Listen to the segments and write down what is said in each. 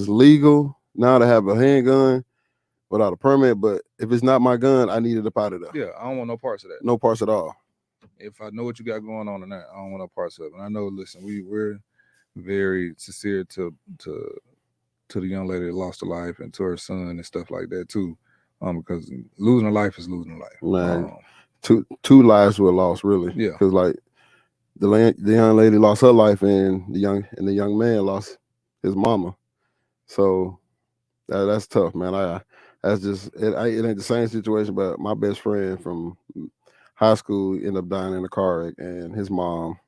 it's legal now to have a handgun without a permit, but if it's not my gun, I need it up out of there. Yeah, I don't want no parts of that. No parts at all. If I know what you got going on in that, I don't want no parts of it. And I know, listen, we're very sincere to the young lady that lost her life and to her son and stuff like that too. Because losing a life is losing a life. Man, two lives were lost, really. Yeah. Because like the young lady lost her life, and the young man lost his mama. So that's tough, man. That's just it ain't the same situation, but my best friend from high school ended up dying in a car wreck, and his mom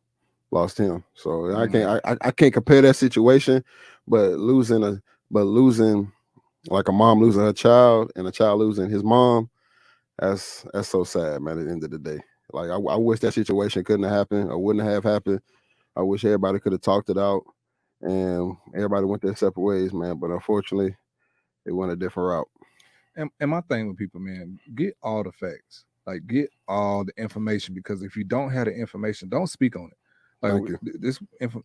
lost him. So I can't compare that situation, but losing like a mom losing her child and a child losing his mom, that's so sad, man. At the end of the day, like I wish that situation couldn't have happened or wouldn't have happened. I wish everybody could have talked it out and everybody went their separate ways, man. But unfortunately, it went a different route. And my thing with people, man, get all the facts. Like, get all the information, because if you don't have the information, don't speak on it. Like,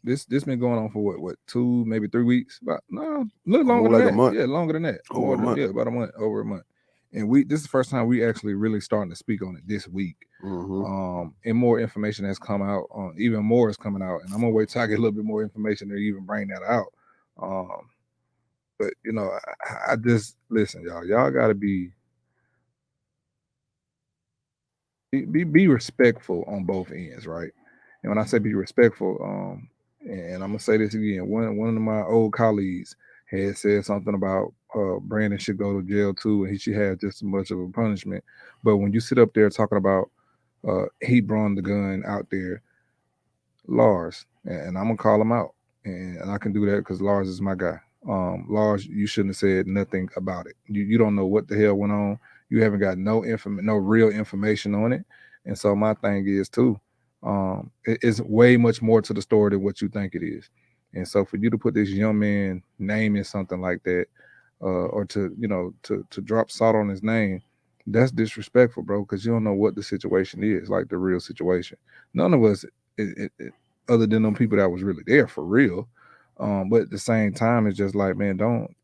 this been going on for what 2, maybe 3 weeks? About a little longer than that. A month. Yeah, longer than that. Over a month. Yeah, about a month, over a month. And this is the first time we actually really starting to speak on it this week. Mm-hmm. And more information has come out. Even more is coming out, and I'm gonna wait till I get a little bit more information to even bring that out. But you know, I just listen, y'all. Y'all gotta be respectful on both ends, right? And when I say be respectful, and I'm gonna say this again, one of my old colleagues had said something about Brandon should go to jail too, and he should have just as much of a punishment. But when you sit up there talking about he brought the gun out there, Lars, and I'm gonna call him out, and I can do that because Lars is my guy. Lars, you shouldn't have said nothing about it. You don't know what the hell went on. You haven't got no real information on it. And so my thing is too, it's way much more to the story than what you think it is. And so for you to put this young man name in something like that, or to drop salt on his name, that's disrespectful, bro, because you don't know what the situation is, like the real situation. None of us, other than them people that was really there for real. But at the same time, it's just like, man, don't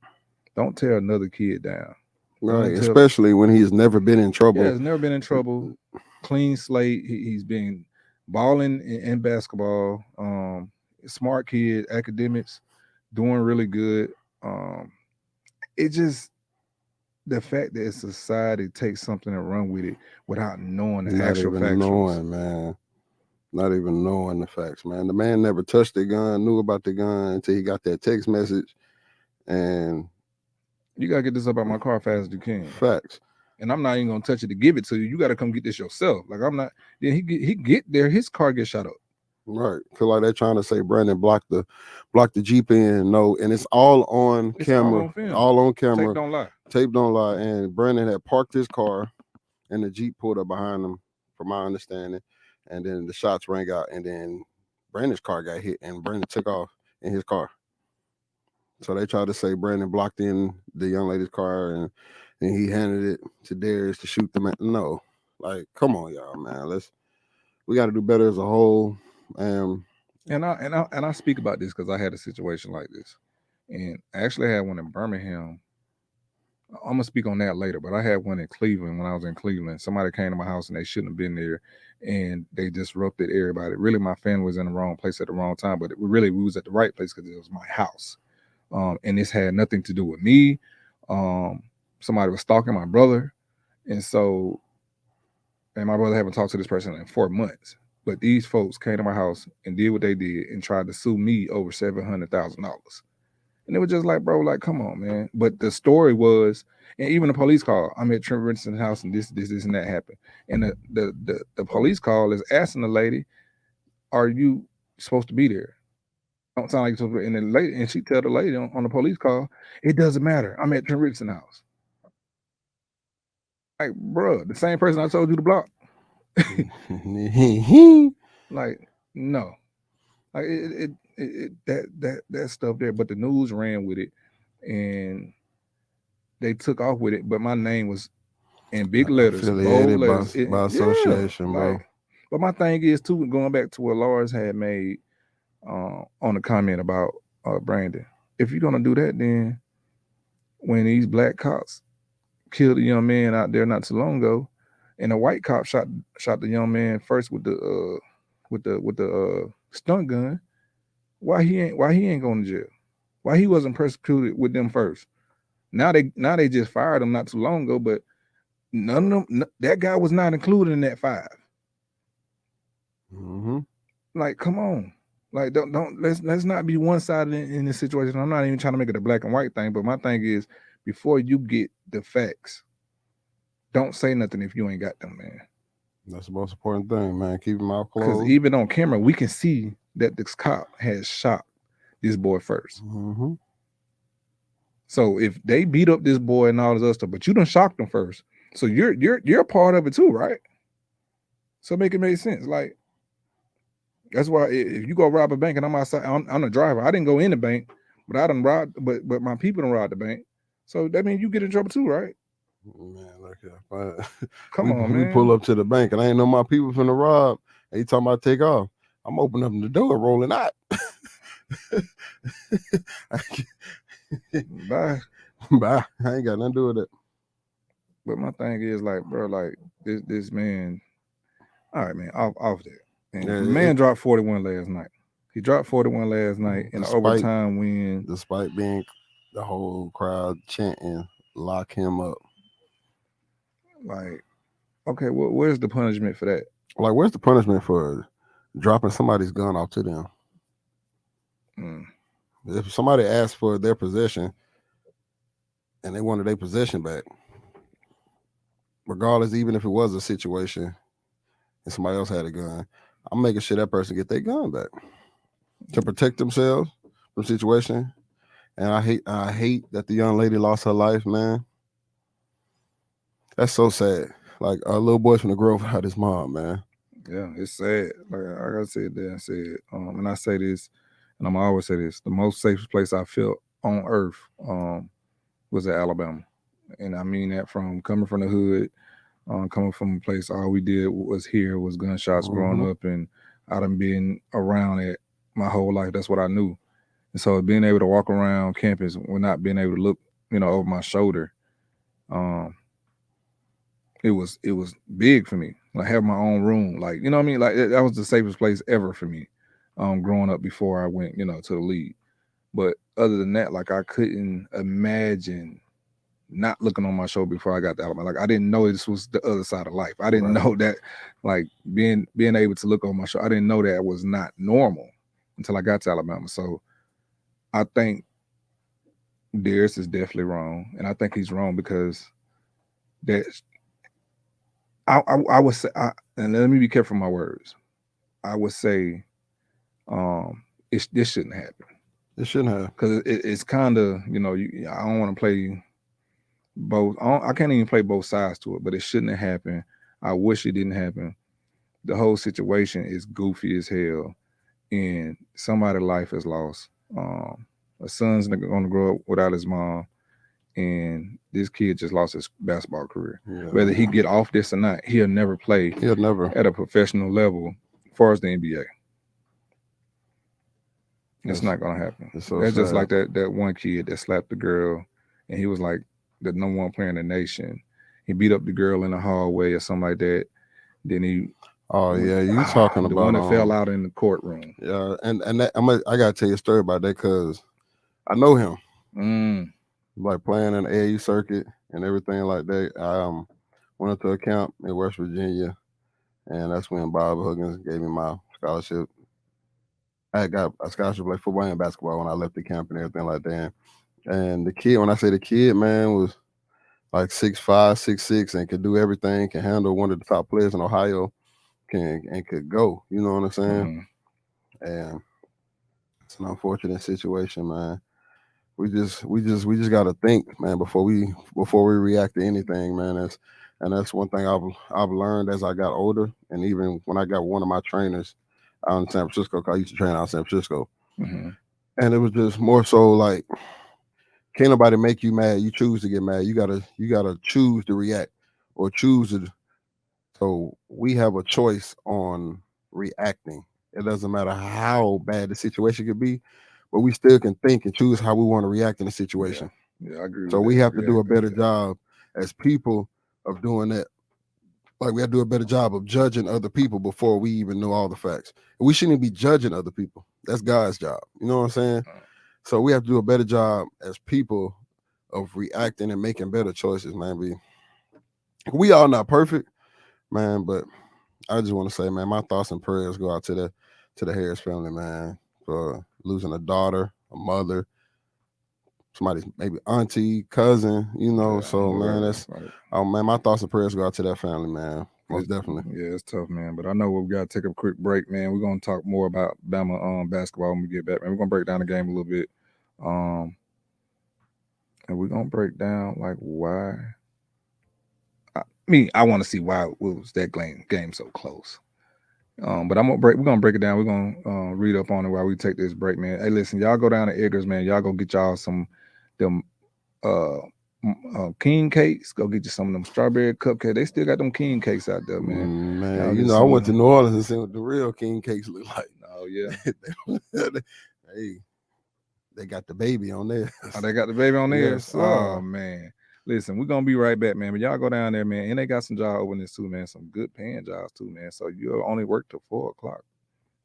tear another kid down. Right, especially when he's never been in trouble. Yeah, he's never been in trouble. Clean slate. He's been balling in basketball. Smart kid, academics, doing really good. It just, the fact that society takes something and run with it without knowing the actual facts. Not even knowing the facts, man. The man never touched the gun, knew about the gun until he got that text message. And you gotta get this up out my car fast as you can. Facts. And I'm not even gonna touch it to give it to you. You gotta come get this yourself. Like, I'm not. Then he get there, his car gets shot up. Right. Feel like they're trying to say Brandon blocked the Jeep in. No, and it's all on camera. All on camera. Tape don't lie. Tape don't lie. And Brandon had parked his car, and the Jeep pulled up behind him, from my understanding. And then the shots rang out, and then Brandon's car got hit, and Brandon took off in his car. So they tried to say Brandon blocked in the young lady's car, and he handed it to Darius to shoot them. No, like, come on, y'all, man. We got to do better as a whole. And I speak about this because I had a situation like this, and I actually had one in Birmingham. I'm gonna speak on that later, but I had one in Cleveland when I was in Cleveland. Somebody came to my house and they shouldn't have been there, and they disrupted everybody. Really, my family was in the wrong place at the wrong time, but we was at the right place because it was my house. And this had nothing to do with me. Somebody was stalking my brother, and my brother haven't talked to this person in 4 months. But these folks came to my house and did what they did and tried to sue me over $700,000. And it was just like, bro, like, come on, man. But the story was, and even the police call, I'm at Trent Richardson's house and this and that happened. And the police call is asking the lady, are you supposed to be there? Don't sound like you're supposed to be. And the lady, and she tell the lady on the police call, it doesn't matter. I'm at Trent Richardson's house. Like, bro, the same person I told you to block. Like, no. Like, that stuff there, but the news ran with it and they took off with it, but my name was in big letters, bold letters, by association, bro. Like, but my thing is too, going back to what Lars had made on the comment about Brandon. if you're gonna do that, then when these black cops killed a young man out there not too long ago, and a white cop shot the young man first with the stunt gun, why he ain't going to jail? Why he wasn't persecuted with them first? Now they just fired him not too long ago, but none of them, that guy was not included in that 5. Mm-hmm. Like, come on. Like, don't let's not be one sided in this situation. I'm not even trying to make it a black and white thing, but my thing is, before you get the facts, don't say nothing if you ain't got them, man. That's the most important thing, man. Keep your mouth Because closed. even on camera, we can see that this cop has shot this boy first. Mm-hmm. So if they beat up this boy and all this other stuff, but you done shocked them first, so you're a part of it too, right? So make it make sense. Like, that's why if you go rob a bank and I'm outside, I'm the driver. I didn't go in the bank, but I done robbed, but my people done robbed the bank. So that means you get in trouble too, right? Man, look here. Come on, We man. pull up to the bank and I ain't know my people finna rob. And he talking about take off. I'm opening up the door, rolling out. Bye. Bye. I ain't got nothing to do with it. But my thing is, like, bro, like this man. All right, man, off that. And Yeah, man dropped 41 last night. He dropped 41 last night in an overtime win. Despite being the whole crowd chanting, lock him up. Like, okay, where's the punishment for that? Like, where's the punishment for dropping somebody's gun off to them? Mm. If somebody asked for their possession and they wanted their possession back, regardless, even if it was a situation and somebody else had a gun, I'm making sure that person get their gun back to protect themselves from situation. And I hate that the young lady lost her life, man. That's so sad. Like a little boy's from the grove without his mom, man. Yeah, it's sad. Like I gotta say that. I said, and I say this, and I'm always say this: the most safest place I felt on earth was at Alabama, and I mean that from coming from the hood, coming from a place all we did was gunshots growing up, and I done been around it my whole life. That's what I knew, and so being able to walk around campus without being able to look, over my shoulder, it was big for me. Like have my own room, like you know what I mean. Like that was the safest place ever for me, growing up before I went, to the league. But other than that, like I couldn't imagine not looking on my shoulder before I got to Alabama. Like I didn't know this was the other side of life. I didn't know that, like being able to look on my shoulder. I didn't know that was not normal until I got to Alabama. So I think Darius is definitely wrong, and I think he's wrong because that I would say, and let me be careful with my words. I would say, this shouldn't happen. It shouldn't have, because it's kind of I don't want to play both. I can't even play both sides to it, but it shouldn't have happened. I wish it didn't happen. The whole situation is goofy as hell, and somebody's life is lost. A son's going to grow up without his mom, and this kid just lost his basketball career. yeah, Whether he get off this or not, he'll never play at a professional level as far as the NBA. It's not gonna happen. So That's just like that one kid that slapped the girl, and he was like the number one player in the nation. He beat up the girl in the hallway or something like that. Then he, oh yeah, you talking the about one that fell out in the courtroom. Yeah, and that, I gotta tell you a story about that because I know him. Like playing in the AAU circuit and everything like that. I went into a camp in West Virginia, and that's when Bob Huggins gave me my scholarship. I got a scholarship to play football and basketball when I left the camp and everything like that. And the kid, when I say the kid, man, was like 6'5", 6'6", and could do everything, can handle one of the top players in Ohio, could go. You know what I'm saying? And it's an unfortunate situation, man. We just gotta think, man, before we react to anything, man. That's one thing I've learned as I got older, and even when I got one of my trainers out in San Francisco, 'cause I used to train out in San Francisco, and it was just more so like, can't nobody make you mad. You choose to get mad. You gotta choose to react or choose to. So we have a choice on reacting. It doesn't matter how bad the situation could be, but we still can think and choose how we want to react in a situation. Yeah, I agree. So we have to do a better job as people of doing that. Like we have to do a better job of judging other people before we even know all the facts. And we shouldn't be judging other people. That's God's job. You know what I'm saying? So we have to do a better job as people of reacting and making better choices, man. We all not perfect, man, but I just want to say, man, my thoughts and prayers go out to the Harris family, man, for losing a daughter, a mother, somebody's maybe auntie, cousin, you know. Yeah, so man, that's right. Man, my thoughts and prayers go out to that family, man. Most definitely. Yeah, it's tough, man. But I know we got to take a quick break, man. We're gonna talk more about Bama basketball when we get back, man. We're gonna break down the game a little bit. And we're gonna break down like why. I want to see why was that game so close. But we're gonna break it down. We're gonna read up on it while we take this break, man. Hey, listen, y'all go down to Edgar's, man. Y'all go get y'all some them king cakes. Go get you some of them strawberry cupcakes. They still got them king cakes out there, man. Man, you know, I went to New Orleans and seen what the real king cakes look like. Oh yeah. Hey, they got the baby on there. Oh, they got the baby on there. Yes, oh man. Listen, we're gonna be right back, man. But y'all go down there, man. And they got some job openings too, man. Some good paying jobs too, man. So you'll only work till 4:00.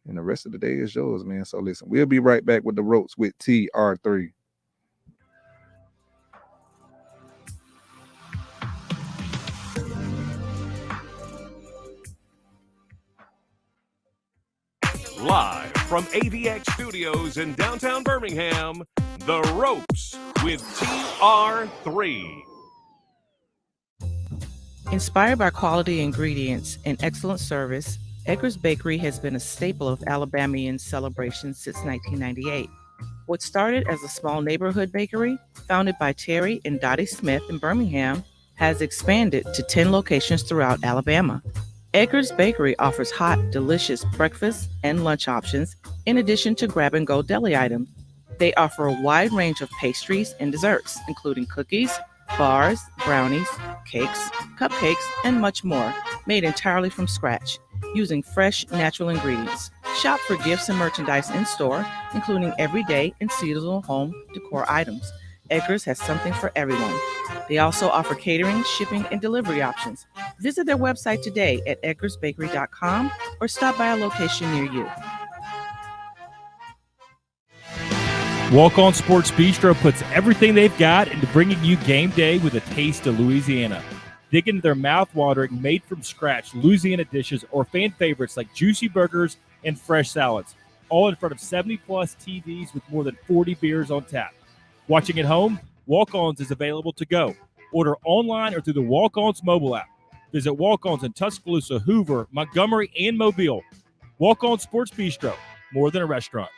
And the rest of the day is yours, man. So listen, we'll be right back with the ropes with TR3. Live from AVX Studios in downtown Birmingham, The Ropes with TR3. Inspired by quality ingredients and excellent service, Edgar's Bakery has been a staple of Alabamian celebrations since 1998. What started as a small neighborhood bakery, founded by Terry and Dottie Smith in Birmingham, has expanded to 10 locations throughout Alabama. Edgar's Bakery offers hot, delicious breakfast and lunch options, in addition to grab-and-go deli items. They offer a wide range of pastries and desserts, including cookies, bars, brownies, cakes, cupcakes, and much more, made entirely from scratch, using fresh, natural ingredients. Shop for gifts and merchandise in-store, including everyday and seasonal home decor items. Edgar's has something for everyone. They also offer catering, shipping, and delivery options. Visit their website today at edgarsbakery.com or stop by a location near you. Walk On Sports Bistro puts everything they've got into bringing you game day with a taste of Louisiana. Dig into their mouth-watering, made-from-scratch Louisiana dishes or fan favorites like juicy burgers and fresh salads, all in front of 70-plus TVs with more than 40 beers on tap. Watching at home, Walk-Ons is available to go. Order online or through the Walk-Ons mobile app. Visit Walk-Ons in Tuscaloosa, Hoover, Montgomery, and Mobile. Walk-On Sports Bistro, more than a restaurant.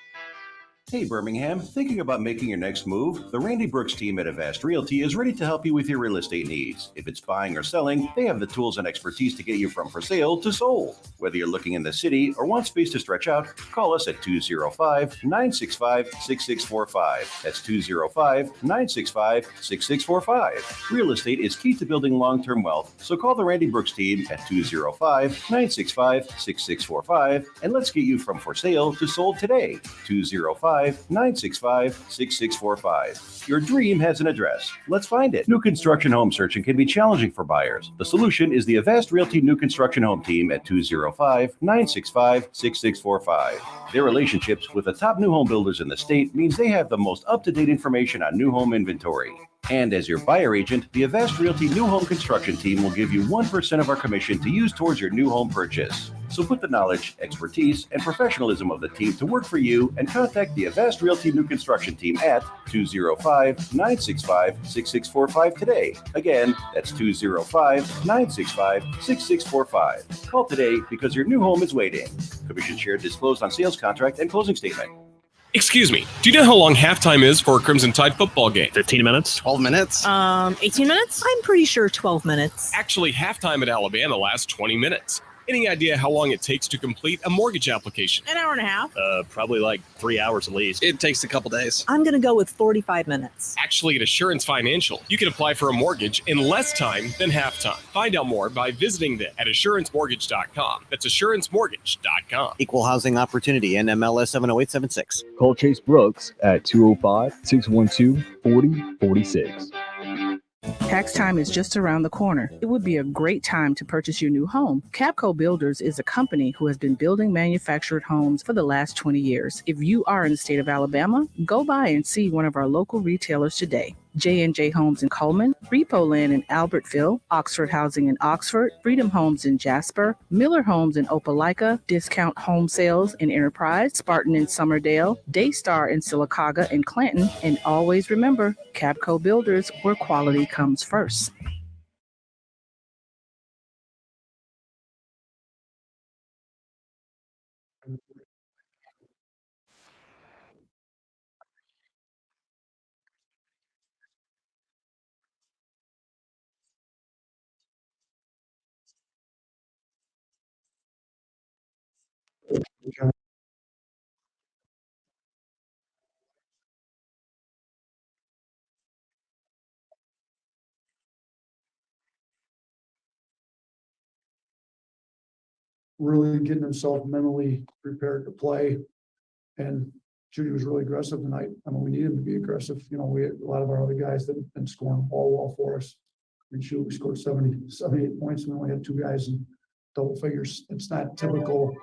Hey Birmingham, thinking about making your next move? The Randy Brooks team at Avast Realty is ready to help you with your real estate needs. If it's buying or selling, they have the tools and expertise to get you from for sale to sold. Whether you're looking in the city or want space to stretch out, call us at 205-965-6645. That's 205-965-6645. Real estate is key to building long-term wealth, so call the Randy Brooks team at 205-965-6645 and let's get you from for sale to sold today. 205-965-6645. Your dream has an address. Let's find it. New construction home searching can be challenging for buyers. The solution is the Avast Realty New Construction Home Team at 205-965-6645. Their relationships with the top new home builders in the state means they have the most up-to-date information on new home inventory. And as your buyer agent, the Avast Realty New Home Construction Team will give you 1% of our commission to use towards your new home purchase. So put the knowledge, expertise, and professionalism of the team to work for you and contact the Avast Realty New Construction Team at 205-965-6645 today. Again, that's 205-965-6645. Call today because your new home is waiting. Commission share disclosed on sales contract and closing statement. Excuse me, do you know how long halftime is for a Crimson Tide football game? 15 minutes? 12 minutes? 18 minutes? I'm pretty sure 12 minutes. Actually, halftime at Alabama lasts 20 minutes. Any idea how long it takes to complete a mortgage application? An hour and a half. Probably like 3 hours at least. It takes a couple days. I'm going to go with 45 minutes. Actually, at Assurance Financial, you can apply for a mortgage in less time than half time. Find out more by visiting them at assurancemortgage.com. That's assurancemortgage.com. Equal housing opportunity, NMLS 70876. Call Chase Brooks at 205-612-4046. Tax time is just around the corner. It would be a great time to purchase your new home. Capco Builders is a company who has been building manufactured homes for the last 20 years. If you are in the state of Alabama, go by and see one of our local retailers today. J&J Homes in Coleman, Repo Land in Albertville, Oxford Housing in Oxford, Freedom Homes in Jasper, Miller Homes in Opelika, Discount Home Sales in Enterprise, Spartan in Summerdale, Daystar in Sylacauga and Clanton, and always remember, Capco Builders, where quality comes first. Really getting himself mentally prepared to play. And Judy was really aggressive tonight. I mean, we need him to be aggressive. You know, we had a lot of our other guys that have been scoring the ball well for us. I mean, we scored 78 points. We only had 2 guys in double figures. It's not typical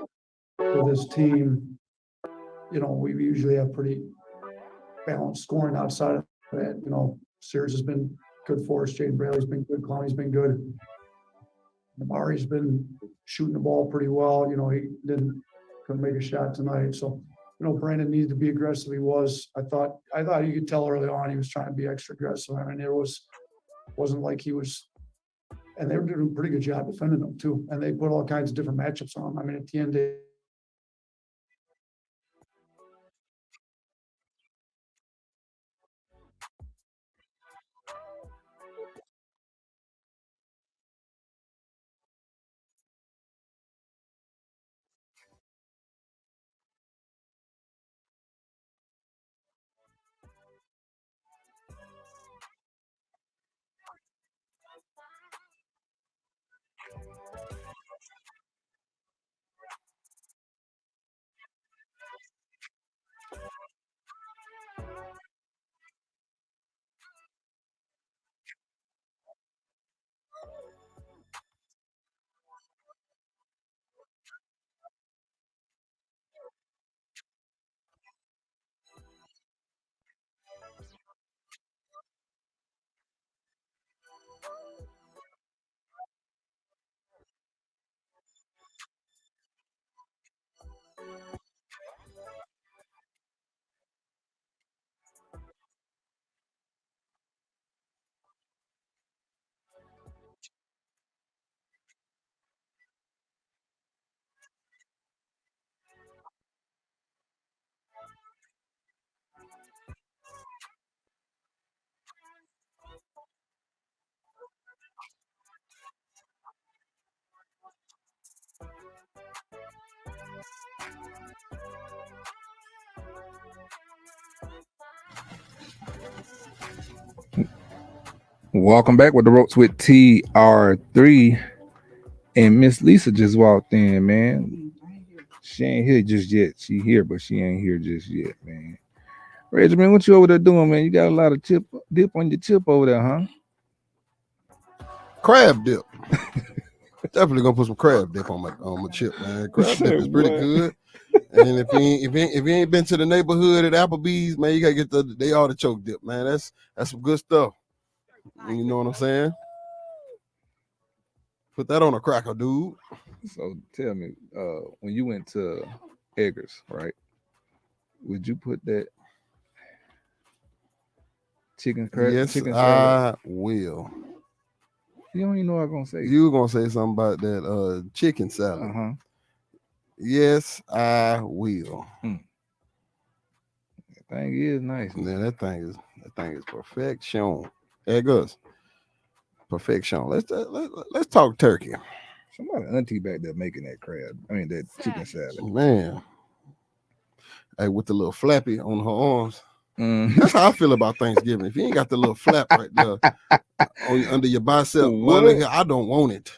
for this team. You know, we usually have pretty balanced scoring outside of that. You know, Sears has been good for us. Jaden Bradley's been good. Clowney's been good. Namari's been shooting the ball pretty well. You know, he couldn't make a shot tonight. So, you know, Brandon needed to be aggressive. He was. I thought you could tell early on he was trying to be extra aggressive. I mean, wasn't like he was, and they were doing a pretty good job defending him too. And they put all kinds of different matchups on him. I mean, at the end, Welcome back with the ropes with TR3. And Miss Lisa just walked in, man. She ain't here just yet. She here, but she ain't here just yet, man. Reggie, man, what you over there doing, man? You got a lot of dip on your chip over there, huh? Crab dip. Definitely gonna put some crab dip on my chip, man. Crab dip is pretty good. And if you ain't been to the neighborhood at Applebee's, man, you gotta get they artichoke dip, man. That's some good stuff. You know what I'm saying? Put that on a cracker, dude. So tell me, when you went to Eggers, right? Would you put that chicken crab? Yes, chicken I will. You don't even know what I'm gonna say. You were gonna say something about that chicken salad. Uh-huh. Yes, I will. That thing is nice. Yeah, that thing is perfection. Eggers. Perfection. Let's talk turkey. Somebody auntie back there making that crab. I mean that chicken salad. Man. Hey, with the little flappy on her arms. Mm. That's how I feel about Thanksgiving. If you ain't got the little flap right there under your bicep, I don't want it.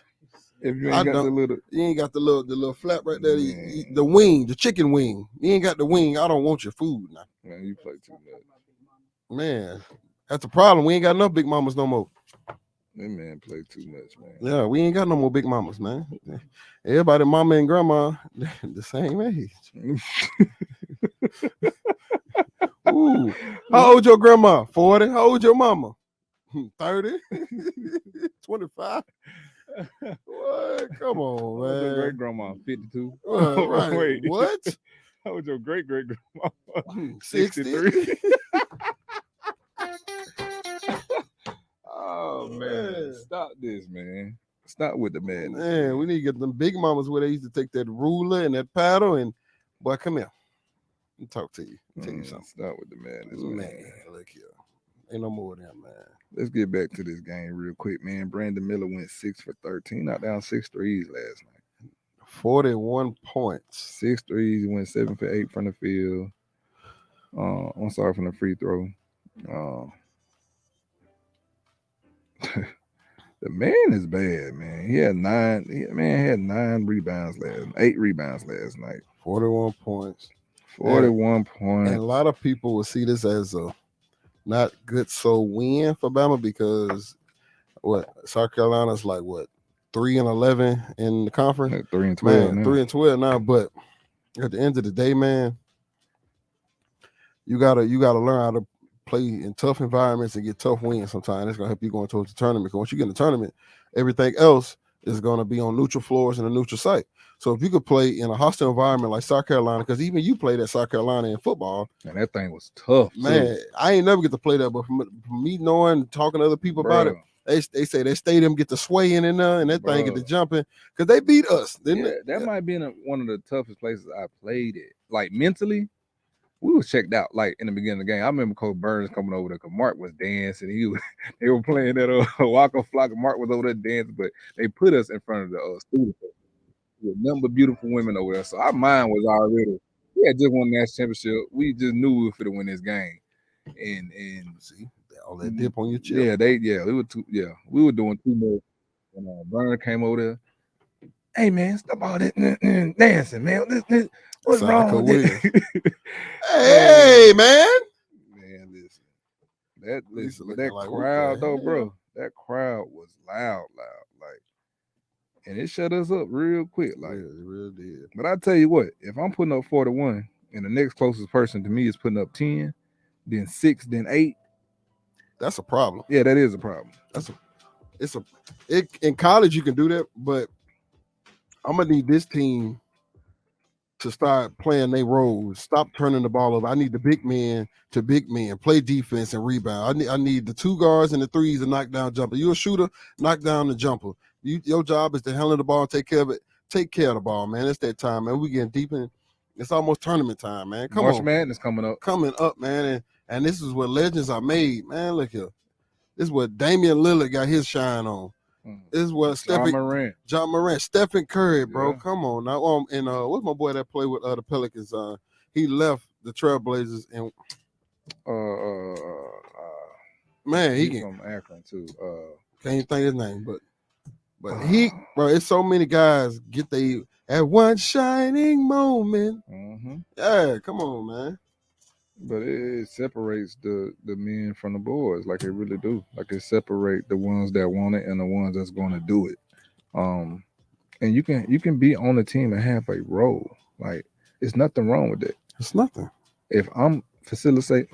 If you ain't got the little, you ain't got the little flap right there. The wing, the chicken wing. You ain't got the wing. I don't want your food now. Man, you play too much. Man, that's the problem. We ain't got enough big mamas no more. That man play too much, man. Yeah, we ain't got no more big mamas, man. Everybody, mama and grandma, the same age. Ooh, how old your grandma? 40. How old your mama? 30. 25. What? Come on, man. Your great grandma 52. Right. Wait, what? How was your great grandma? 63. Oh man, stop this, man. Stop with the madness. Man, we need to get them big mamas where they used to take that ruler and that paddle and boy, come here. Let me talk to you. Tell you something. Stop with the madness, man. Look here. Ain't no more of them, man. Let's get back to this game real quick, man. Brandon Miller went 6 for 13, knocked down 6 threes last night. 41 points. 6 threes, he went 7 for 8 from the field. I'm sorry, from the free throw. The man is bad, man. He had 9 rebounds last night. 8 rebounds last night. 41 points. 41 points. And a lot of people will see this as a not good win for Bama because South Carolina's like 3-11 in the conference. Like 3-12 now. 3-12 now. But at the end of the day, man, you gotta learn how to play in tough environments and get tough wins sometimes. It's gonna help you going towards the tournament. Because once you get in the tournament, everything else is gonna be on neutral floors and a neutral site. So if you could play in a hostile environment like South Carolina, because even you played at South Carolina in football, and that thing was tough, man. I ain't never get to play that, but from me knowing, talking to other people about it, they say their stadium get to swaying in there and that thing get to jumping because they beat us. That might be one of the toughest places I played at. Like mentally, we was checked out. Like in the beginning of the game, I remember Coach Burns coming over there because Mark was dancing. They were playing that Waka Flocka. Mark was over there dancing, but they put us in front of the students. With a number of beautiful women over there. So our mind was already, we had just won the national championship. We just knew we were going to win this game. And see, all that dip on your chip. We were doing too much. When Burner came over there, hey man, stop all that dancing, man. What's wrong with this? Hey man. Man, listen. That like, crowd though, bro. That crowd was loud. Like, and it shut us up real quick. Like, it really did. But I tell you what, if I'm putting up 41 and the next closest person to me is putting up 10, then 6, then 8, that's a problem. Yeah, that is a problem. In college you can do that, but I'm gonna need this team to start playing their roles. Stop turning the ball over. I need the big men to big men, play defense and rebound. I need the 2 guards and the 3s to knock down jumper. You're a shooter, knock down the jumper. Your job is to handle the ball and take care of it. Take care of the ball, man. It's that time, man. We getting deep in. It's almost tournament time, man. Come March on, Madness coming up, man. And this is what legends are made, man. Look here. This is what Damian Lillard got his shine on. This is what John Morant, Stephen Curry, bro. Yeah. Come on now. And what's my boy that played with the Pelicans? He left the Trailblazers and man, he from Akron too. Can't think his name, but it's so many guys get they at one shining moment. Mm-hmm. Yeah, come on, man. But it separates the men from the boys, like it really do. Like it separate the ones that want it and the ones that's going to do it. And you can be on the team and have a role. Like it's nothing wrong with that. It's nothing. If I'm facilitating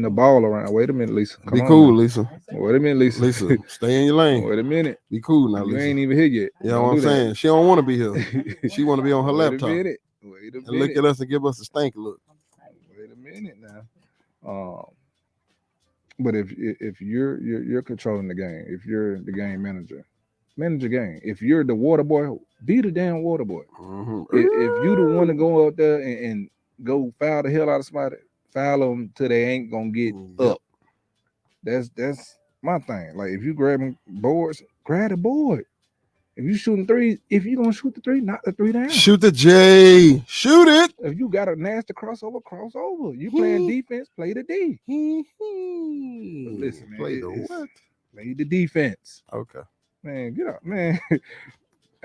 the ball around. Wait a minute, Lisa. Be cool, Lisa. Wait a minute, Lisa. Lisa, stay in your lane. Wait a minute. Be cool now, you Lisa. You ain't even here yet. You know what I'm saying? She don't want to be here. She want to be on her laptop. Wait a minute. And look at us and give us a stank look. Wait a minute now. But if you're controlling the game, if you're the game manager, manage the game. If you're the water boy, be the damn water boy. Mm-hmm. If you the one to go out there and go foul the hell out of somebody, foul them till they ain't gonna get up. That's my thing. Like if you grabbing boards, grab the board. If you shooting threes, if you're gonna shoot the three, knock the three down. Shoot the J. Shoot it. If you got a nasty crossover, cross over. You playing defense, play the D. But listen, man. Play the what? Play the defense. Okay. Man, get up, man.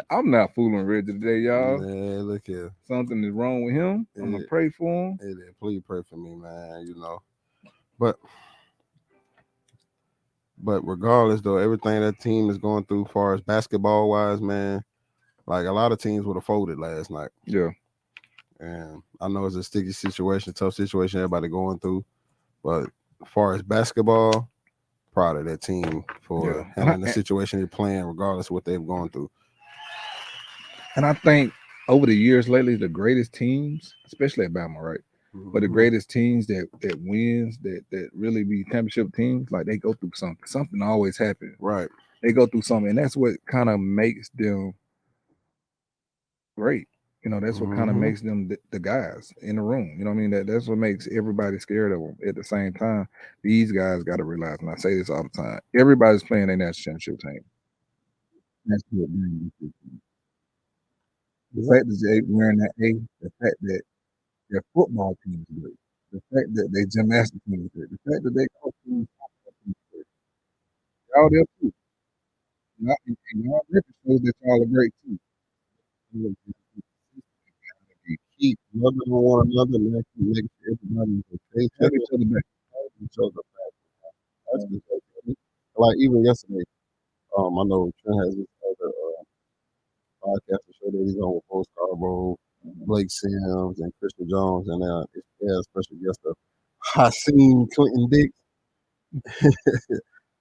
I'm not fooling Reggie today, y'all. Man, look here. Something is wrong with him. I'm gonna pray for him. Hey, please pray for me, man. But regardless, though, everything that team is going through, as far as basketball wise, man, like a lot of teams would have folded last night. Yeah. And I know it's a sticky situation, tough situation, everybody going through. But as far as basketball, proud of that team for having the situation they're playing, regardless of what they've gone through. And I think over the years lately, the greatest teams, especially at Bama, right? Mm-hmm. But the greatest teams that wins, that really be championship teams, like they go through something. Something always happens. Right. They go through something, and that's what kind of makes them great. You know, that's what kind of makes them the guys in the room. You know what I mean? That's what makes everybody scared of them. At the same time, these guys got to realize, and I say this all the time, everybody's playing their national championship team. That's what the fact that they're wearing that A, the fact that their football team is great, the fact that their gymnastics team is great, the fact that they coach team is great. Y'all there too. And y'all record shows that y'all are great too. Keep loving one another, make sure everybody is okay. Have each other back. That's good. Like even yesterday, I know Trent has this other podcast show that he's on with Bo Scarborough, Blake Sims, and Christian Jones, and special guest of Haseen Clinton Dix.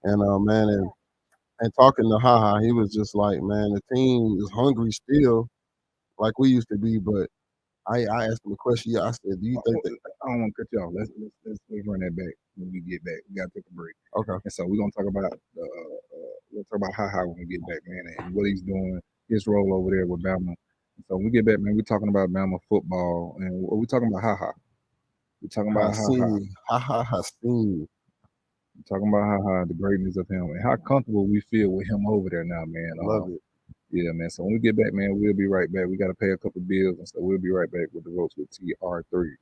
And man, and talking to Haha, he was just like, man, the team is hungry still, like we used to be. But I asked him a question. I said, do you think that? I don't want to cut you off. Let's run that back when we get back. We gotta take a break. Okay. And so we're gonna talk about Haha when we get back, man, and what he's doing, his role over there with Bama. And so when we get back, man, we're talking about Bama football, and we're talking about Haha. We're talking about Haha Haseen. We're talking about Haha, the greatness of him, and how comfortable we feel with him over there now, man. Love it. Yeah, man. So when we get back, man, we'll be right back. We got to pay a couple bills, and so we'll be right back with the ropes with TR3.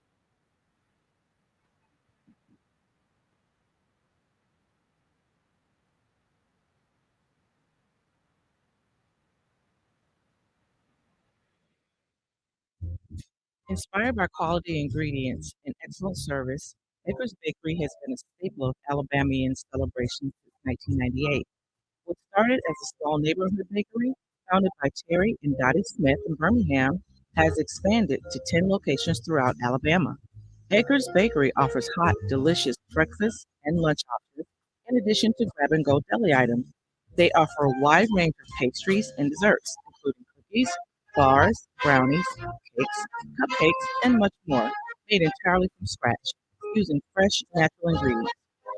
Inspired by quality ingredients and excellent service, Edgar's Bakery has been a staple of Alabamian celebrations since 1998. What started as a small neighborhood bakery, founded by Terry and Dottie Smith in Birmingham, has expanded to 10 locations throughout Alabama. Edgar's Bakery offers hot, delicious breakfast and lunch options, in addition to grab-and-go deli items. They offer a wide range of pastries and desserts, including cookies, bars, brownies, cakes, cupcakes, and much more, made entirely from scratch, using fresh, natural ingredients.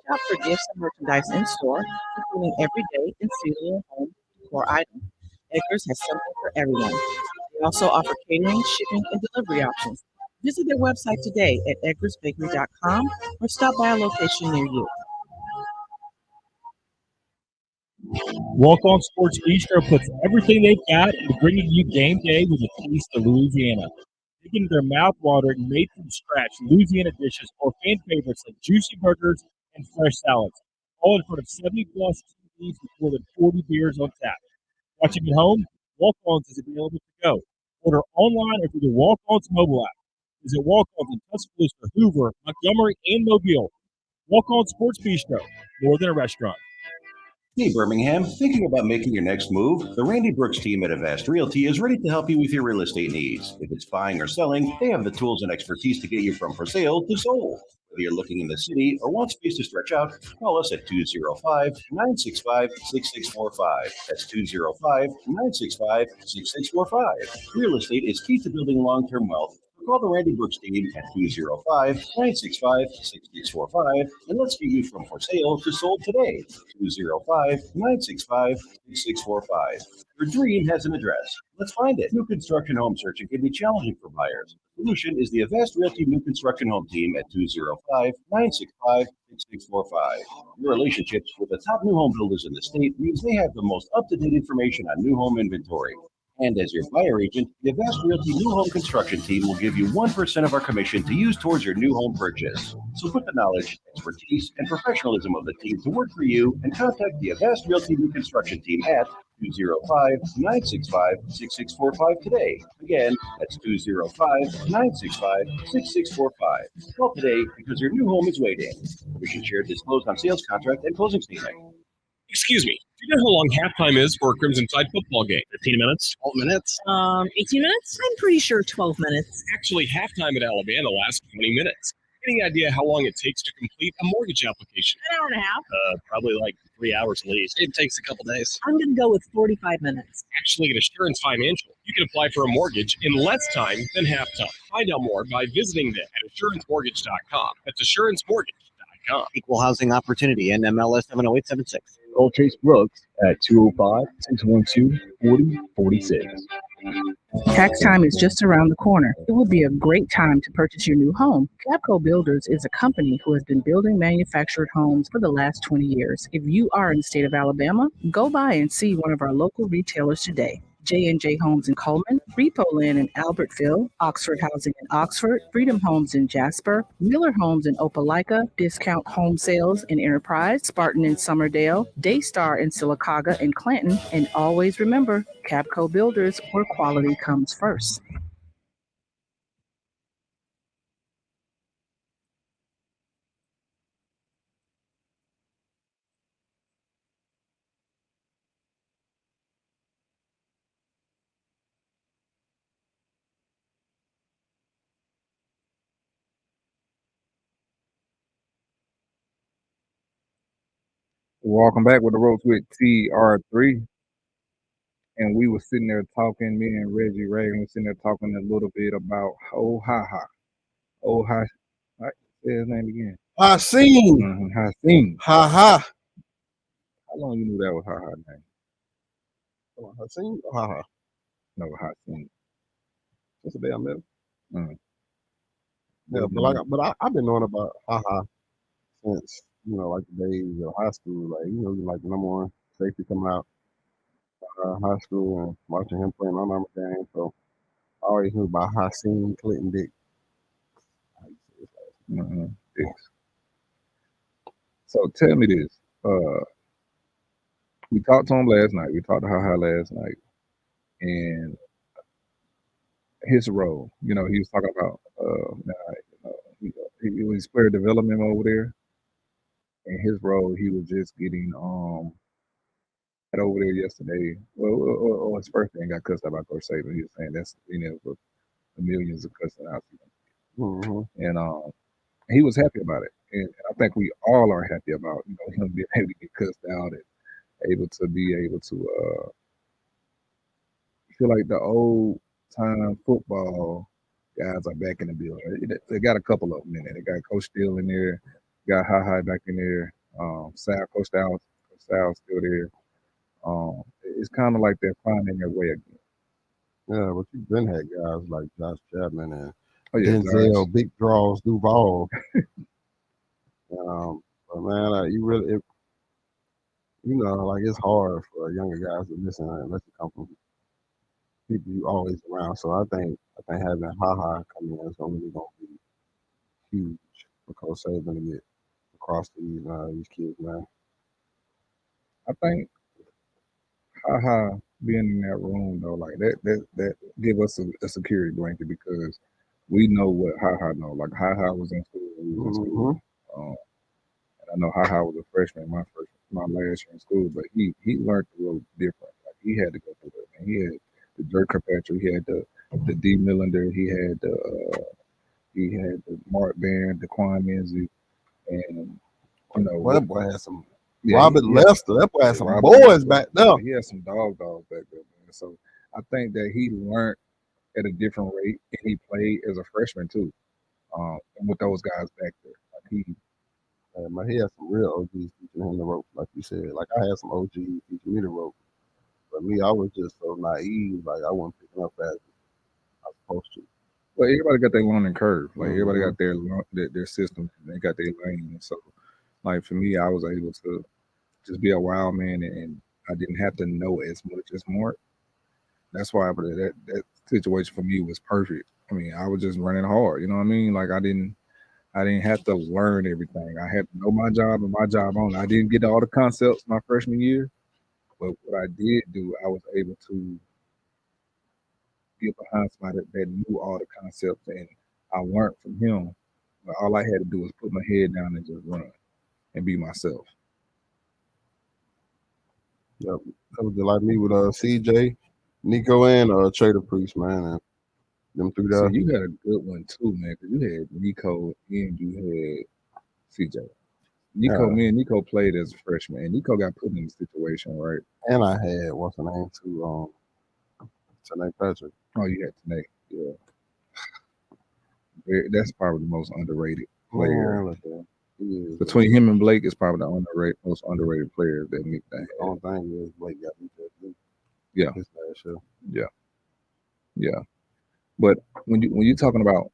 Shop for gifts and merchandise in store, including everyday and seasonal home decor items. Edgar's has something for everyone. They also offer catering, shipping, and delivery options. Visit their website today at edgarsbakery.com or stop by a location near you. Walk On Sports Bistro puts everything they've got into bringing you game day with a taste of Louisiana. Dig into their mouth-watering, made-from-scratch Louisiana dishes or fan favorites like juicy burgers and fresh salads, all in front of 70-plus TVs with more than 40 beers on tap. Watching at home? Walk-Ons is available to go. Order online or through the Walk-Ons mobile app. Visit Walk-Ons in Tuscaloosa, Hoover, Montgomery, and Mobile. Walk-On Sports Bistro, more than a restaurant. Hey, Birmingham, thinking about making your next move? The Randy Brooks team at Avast Realty is ready to help you with your real estate needs. If it's buying or selling, they have the tools and expertise to get you from for sale to sold. Whether you're looking in the city or want space to stretch out, call us at 205-965-6645. That's 205-965-6645. Real estate is key to building long-term wealth. call the Randy Brooks team at 205-965-6645 and let's get you from for sale to sold today. 205-965-6645. Your dream has an address. Let's find it. New construction home searching can be challenging for buyers. The solution is the Avast Realty New Construction Home Team at 205-965-6645. Your relationships with the top new home builders in the state means they have the most up-to-date information on new home inventory. And as your buyer agent, the Avast Realty New Home Construction Team will give you 1% of our commission to use towards your new home purchase. So put the knowledge, expertise, and professionalism of the team to work for you and contact the Avast Realty New Construction Team at 205-965-6645 today. Again, that's 205-965-6645. Call today because your new home is waiting. Commission share disclosed on sales contract and closing statement. Excuse me, do you know how long halftime is for a Crimson Tide football game? 15 minutes? 12 minutes. 18 minutes? I'm pretty sure 12 minutes. Actually, halftime at Alabama lasts 20 minutes. Any idea how long it takes to complete a mortgage application? An hour and a half. Probably like 3 hours at least. It takes a couple days. I'm going to go with 45 minutes. Actually, at Assurance Financial, you can apply for a mortgage in less time than halftime. Find out more by visiting them at assuranceMortgage.com. That's assuranceMortgage.com. Equal housing opportunity, NMLS 70876. Call Chase Brooks at 205-612-4046. Tax time is just around the corner. It will be a great time to purchase your new home. Capco Builders is a company who has been building manufactured homes for the last 20 years. If you are in the state of Alabama, go by and see one of our local retailers today. J&J Homes in Coleman, Repo Land in Albertville, Oxford Housing in Oxford, Freedom Homes in Jasper, Miller Homes in Opelika, Discount Home Sales in Enterprise, Spartan in Summerdale, Daystar in Sylacauga and Clanton, and always remember, Capco Builders, where quality comes first. Welcome back with the ropes with TR3. And we were sitting there talking, me and Reggie Ragland were sitting there talking a little bit about Haha. Right? Say his name again. Haseen. Haseen. Ha ha. How long you knew that was Haha name? Haseen or ha ha? No, Haseen. That's the day I met him. Yeah, I've been knowing about ha ha since, like the days of high school. Like, like the number one safety coming out high school and watching him playing my number game. So I always knew about Haseen Clinton Dick. So tell me this. We talked to him last night. We talked to Haha last night. And his role, he was talking about he was player development over there. And his role, he was just getting over there yesterday. Well, his first thing got cussed out by Coach Saban. He was saying that's for the millions of cussing out. And he was happy about it. And I think we all are happy about him being able to get cussed out and able to feel like the old time football guys are back in the building. They got a couple of them in there. They got Coach Steele in there, got Haha back in there, Coach Styles still there. It's kind of like they're finding their way again. Yeah, but you've been had guys like Josh Chapman and Denzel, Josh. Big Draws, Duval. But man, you really, like it's hard for younger guys to listen unless you come from people you always around. So I think having Haha come in is really gonna be huge for Coach Saban to get across to these kids, man. I think Haha being in that room though, like that give us a security blanket because we know what Haha know. Like Haha was in school when we was in school. And I know Haha was a freshman my last year in school, but he learned the road different. Like he had to go through it. And he had the Dirk Kirkpatrick, he had the D Millender, he had the Mark Barron, the Quan Menzie, and that boy had some Yeah, Robert he- Lester. That boy had some Robert boys Lester. back there. He had some dogs back there, man. So I think that he learned at a different rate, and he played as a freshman too. And with those guys back there, like he had some real OGs teaching him the ropes, like you said. Like I had some OGs teaching me the ropes, but me, I was just so naive. Like I wasn't picking up fast as I was supposed to. Well, everybody got their learning curve. Like everybody got their system, and they got their lane. And so, like for me, I was able to just be a wild man, and I didn't have to know as much as Mark. That's why that situation for me was perfect. I mean, I was just running hard. You know what I mean? Like I didn't have to learn everything. I had to know my job and my job only. I didn't get all the concepts my freshman year, but what I did do, I was able to get behind somebody that knew all the concepts, and I learned from him. But all I had to do was put my head down and just run and be myself. Yep, that was like me with CJ, Nico, and Trader Priest, man. And them three So guys. you had a good one too, man. Cause you had Nico and you had CJ. Nico, me and Nico played as a freshman, and Nico got put in the situation, right? And I had what's her name too, Tanae Patrick. Oh, you had Tanae, yeah. That's probably the most underrated player. Between him and Blake, is probably the most underrated player that Nick had. The only thing is Blake got me to yeah. His last year. Yeah. Yeah. But when you're talking about,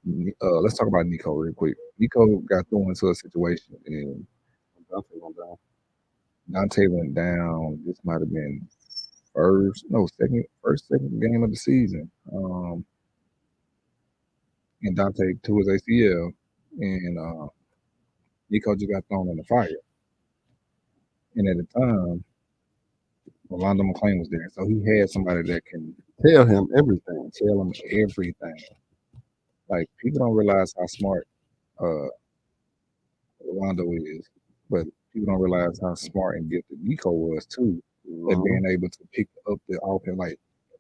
let's talk about Nico real quick. Nico got thrown into a situation, and Dante went down. This might have been second game of the season. And Dante tore his ACL, and Nico just got thrown in the fire. And at the time, Rolando McClain was there, so he had somebody that can tell him everything. Like people don't realize how smart Rolando is, but people don't realize how smart and gifted Nico was too. At being able to pick up the offense. Like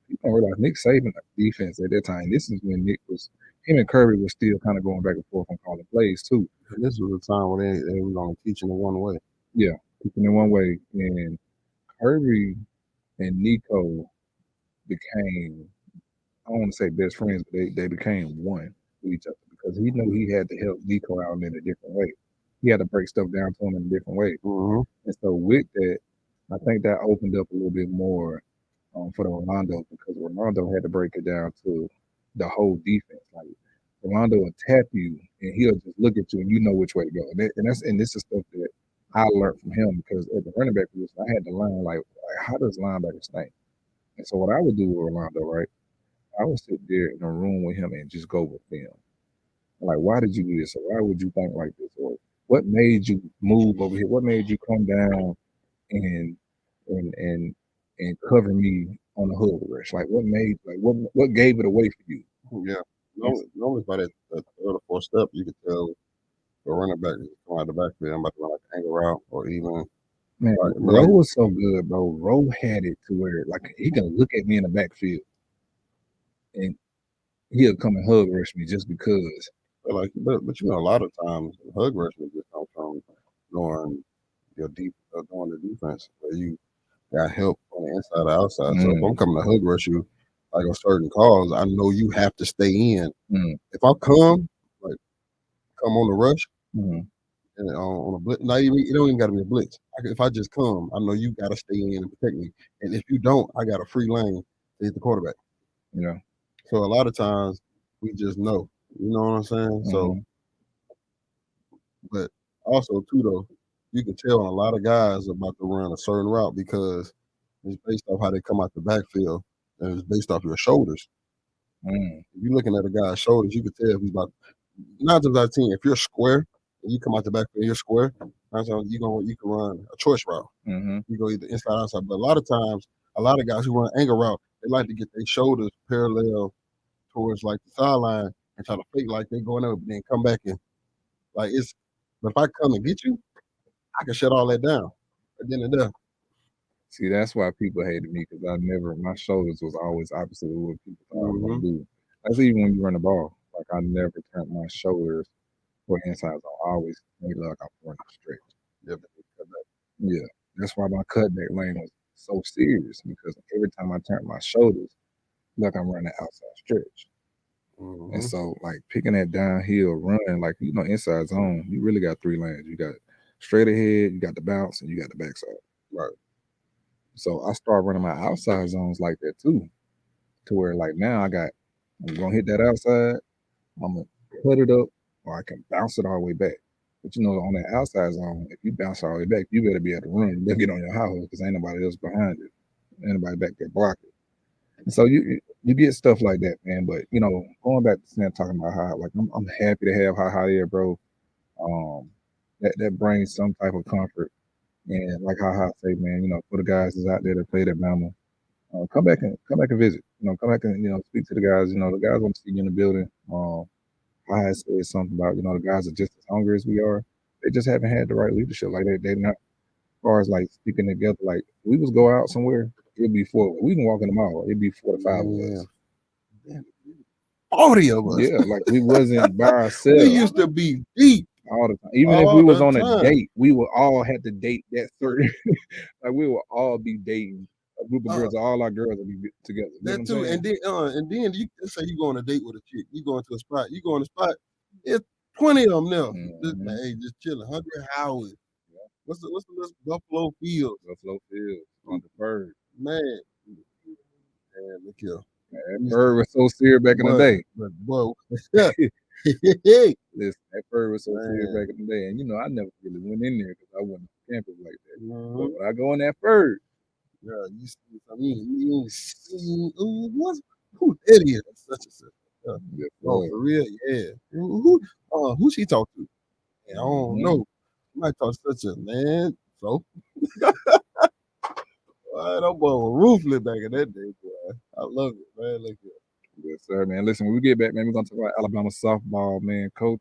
people don't realize Nick Saban defense at that time. This is when him and Kirby was still kind of going back and forth on calling plays too. And this was a time when they were only teaching in one way. Yeah, teaching in one way. And Kirby and Nico became, I don't want to say best friends, but they became one with each other because he knew he had to help Nico out in a different way. He had to break stuff down to him in a different way. And so with that, I think that opened up a little bit more for the Rolando, because Rolando had to break it down to the whole defense. Like Rolando will tap you and he'll just look at you and you know which way to go. And this is stuff that I learned from him, because at the running back position, I had to learn like how does linebackers think? And so what I would do with Rolando, right? I would sit there in a room with him and just go with him. Like, why did you do this? Or why would you think like this? Or what made you move over here? What made you come down and cover me on the hood rush? Like what gave it away for you? Yeah. Normally by that third or fourth step, you could tell the running back is coming out the backfield. I'm about to run like an angle route or even. Man, Rowe was so good, bro. Rowe had it to where like he can look at me in the backfield and he'll come and hug rush me just because. But you know, a lot of times hug rushing just comes from knowing doing the defense where you got help on the inside or outside. So if I'm coming to hug rush you, like on certain calls, I know you have to stay in. If I come on the rush and on a blitz, it don't even got to be a blitz. If I just come, I know you got to stay in and protect me. And if you don't, I got a free lane to hit the quarterback. Yeah. So a lot of times we just know. You know what I'm saying? So, but also too though, you can tell a lot of guys about to run a certain route because it's based off how they come out the backfield and it's based off your shoulders. If you're looking at a guy's shoulders, you can tell if he's about 9 times out of 10. If you're square and you come out the backfield, you're square. 9 times you can run a choice route. You go either inside or outside. But a lot of times, a lot of guys who run angle route, they like to get their shoulders parallel towards like the sideline and try to fake like they're going up and then come back in. Like it's, but if I come and get you, I can shut all that down at the end of the day. See, that's why people hated me, because my shoulders was always opposite of what people thought I was going to do. That's even when you run the ball. Like I never turned my shoulders or insides. I always made it like I'm running straight. Yeah, that's why my cutback lane was so serious, because every time I turned my shoulders, like I'm running the outside stretch. Mhm. And so, like, picking that downhill run, like, inside zone, you really got 3 lanes. You got straight ahead, you got the bounce, and you got the backside. Right. So I start running my outside zones like that too, to where like now I'm gonna hit that outside, I'm gonna cut it up, or I can bounce it all the way back. But on that outside zone, if you bounce all the way back, you better be able to run. You better get on your high horse because ain't nobody else behind you. Ain't nobody back there blocking. And so you get stuff like that, man. But going back to Sam talking about how, like, I'm happy to have how there, bro. That brings some type of comfort. And like how say, man, for the guys that's out there that played at Bama, come back and visit. Come back and speak to the guys. The guys want to see you in the building. I had said something about the guys are just as hungry as we are. They just haven't had the right leadership. Like they not as far as like speaking together. Like we was go out somewhere, it'd be 4. We can walk in the mall. It'd be 4 to 5 of us. 40 of us. Yeah, like we wasn't by ourselves. We used to be deep all the time. Even if we was on a date, we would all have to date that certain. Like we would all be dating a group of girls. All our girls would be together. That too, and then you say you go on a date with a chick. You go into a spot. You go on a spot. It's 20 of them now. Just chilling. 100 Howard. Yeah. What's the list? Buffalo Fields. Buffalo Fields on the bird. Man, look here. That bird was so serious back in the day. But boy, listen, that bird was so serious back in the day, and I never really went in there because I wasn't campus like that. But when I go in that bird, yeah, you see something. You see who that is? Such a such. Yeah. Oh, for real? Yeah. Who she talk to? Yeah, I don't know. She might talk to such a man. So. That boy was ruthless back in that day, boy. I love it, man. Look here. Yes, sir, man. Listen, when we get back, man, we're gonna talk about Alabama softball, man. Coach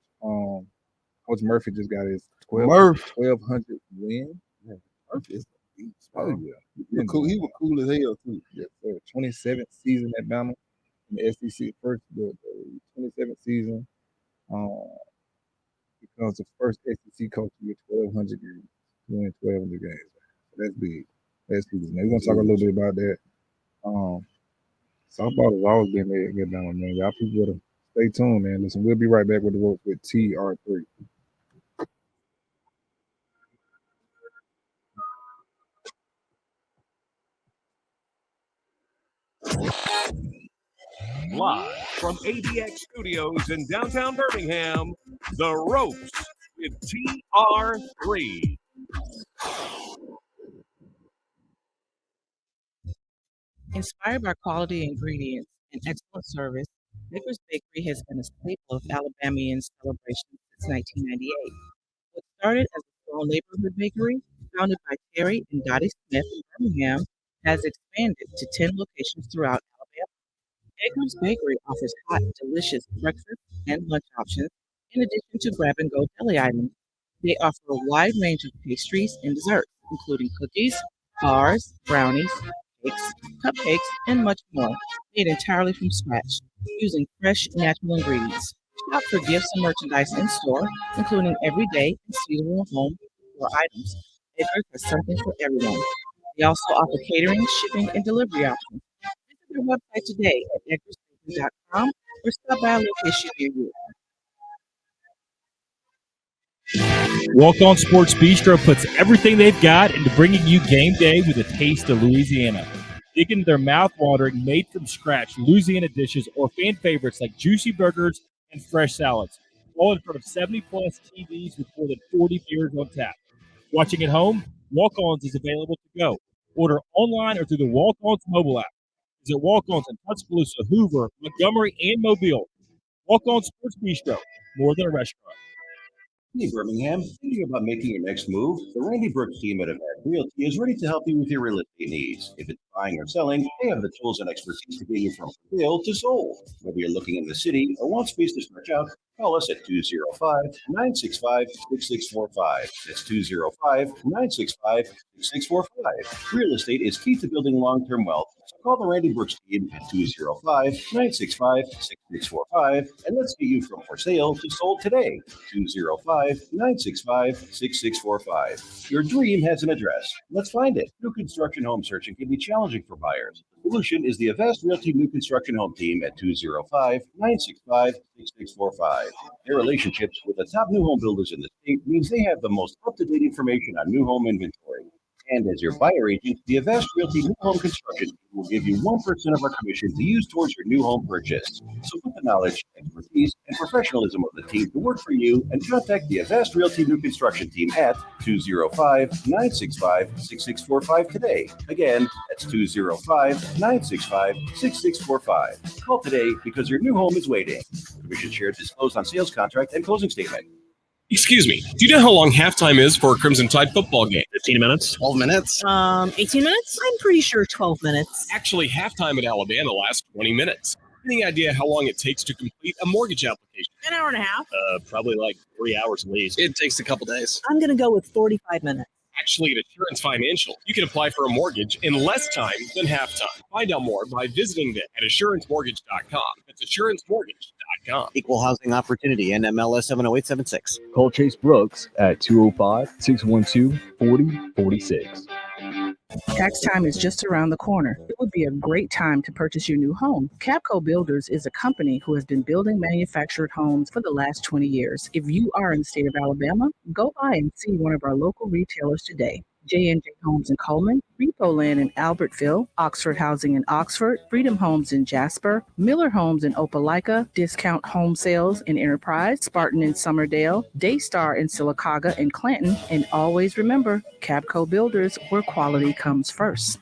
Murphy just got his 1,200 win. Man, Murphy is a beast, oh man. yeah, He was cool as hell too. Yes, sir. 27th season at Bama in the SEC. The 27th season. Becomes the first SEC coach to get 1,200 games, win 1,200 games. So that's big. That's huge. Now we're gonna talk a little bit about that. Softball has always been there at Bama, man. Y'all people better stay tuned, man. Listen, we'll be right back with the ropes with TR3. Live from AVX Studios in downtown Birmingham, The Ropes with TR3. Inspired by quality ingredients and excellent service, Baker's Bakery has been a staple of Alabamian celebrations since 1998. What started as a small neighborhood bakery, founded by Terry and Dottie Smith in Birmingham, has expanded to 10 locations throughout Alabama. Baker's Bakery offers hot, delicious breakfast and lunch options, in addition to grab-and-go deli items. They offer a wide range of pastries and desserts, including cookies, bars, brownies, cakes, cupcakes, and much more, made entirely from scratch, using fresh, natural ingredients. Shop for gifts and merchandise in store, including everyday and seasonal home decor items. Baker's has something for everyone. They also offer catering, shipping, and delivery options. Visit their website today at edgarsbakery.com or stop by a location near you. Walk On Sports Bistro puts everything they've got into bringing you game day with a taste of Louisiana. Dig into their mouth-watering, made-from-scratch Louisiana dishes or fan favorites like juicy burgers and fresh salads, all in front of 70-plus TVs with more than 40 beers on tap. Watching at home, Walk-Ons is available to go. Order online or through the Walk-Ons mobile app. Visit Walk-Ons in Tuscaloosa, Hoover, Montgomery, and Mobile. Walk-On Sports Bistro, more than a restaurant. Hey, Birmingham, thinking about making your next move? The Randy Brooks team at Event Realty is ready to help you with your real estate needs. If it's buying or selling, they have the tools and expertise to get you from sale to sold. Whether you're looking in the city or want space to stretch out, call us at 205-965-6645. That's 205-965-6645. Real estate is key to building long-term wealth. So call the Randy Brooks team at 205-965-6645 and let's get you from for sale to sold today. 205-965-6645. Your dream has an address. Let's find it. New construction home searching can be challenging. challenging for buyers. The solution is the Avest Realty New Construction Home Team at 205-965-6645. Their relationships with the top new home builders in the state means they have the most up-to-date information on new home inventory. And as your buyer agent, the Avest Realty New Home Construction Team will give you 1% of our commission to use towards your new home purchase. So put the knowledge, expertise, and professionalism of the team to work for you and contact the Avest Realty New Construction Team at 205-965-6645 today. Again, that's 205-965-6645. Call today because your new home is waiting. Commission shared disclosed on sales contract and closing statement. Excuse me, do you know how long halftime is for a Crimson Tide football game? 15 minutes? 12 minutes? 18 minutes? I'm pretty sure 12 minutes. Actually, halftime at Alabama lasts 20 minutes. Any idea how long it takes to complete a mortgage application? An hour and a half. Probably like 3 hours at least. It takes a couple days. I'm going to go with 45 minutes. Actually, at Assurance Financial, you can apply for a mortgage in less time than halftime. Find out more by visiting them at assuranceMortgage.com. That's assuranceMortgage.com. Equal housing opportunity, NMLS 70876. Call Chase Brooks at 205-612-4046. Tax time is just around the corner. It would be a great time to purchase your new home. Capco Builders is a company who has been building manufactured homes for the last 20 years. If you are in the state of Alabama, go by and see one of our local retailers today. J&J Homes in Coleman, Repo Land in Albertville, Oxford Housing in Oxford, Freedom Homes in Jasper, Miller Homes in Opelika, Discount Home Sales in Enterprise, Spartan in Summerdale, Daystar in Sylacauga and Clanton, and always remember, Capco Builders, where quality comes first.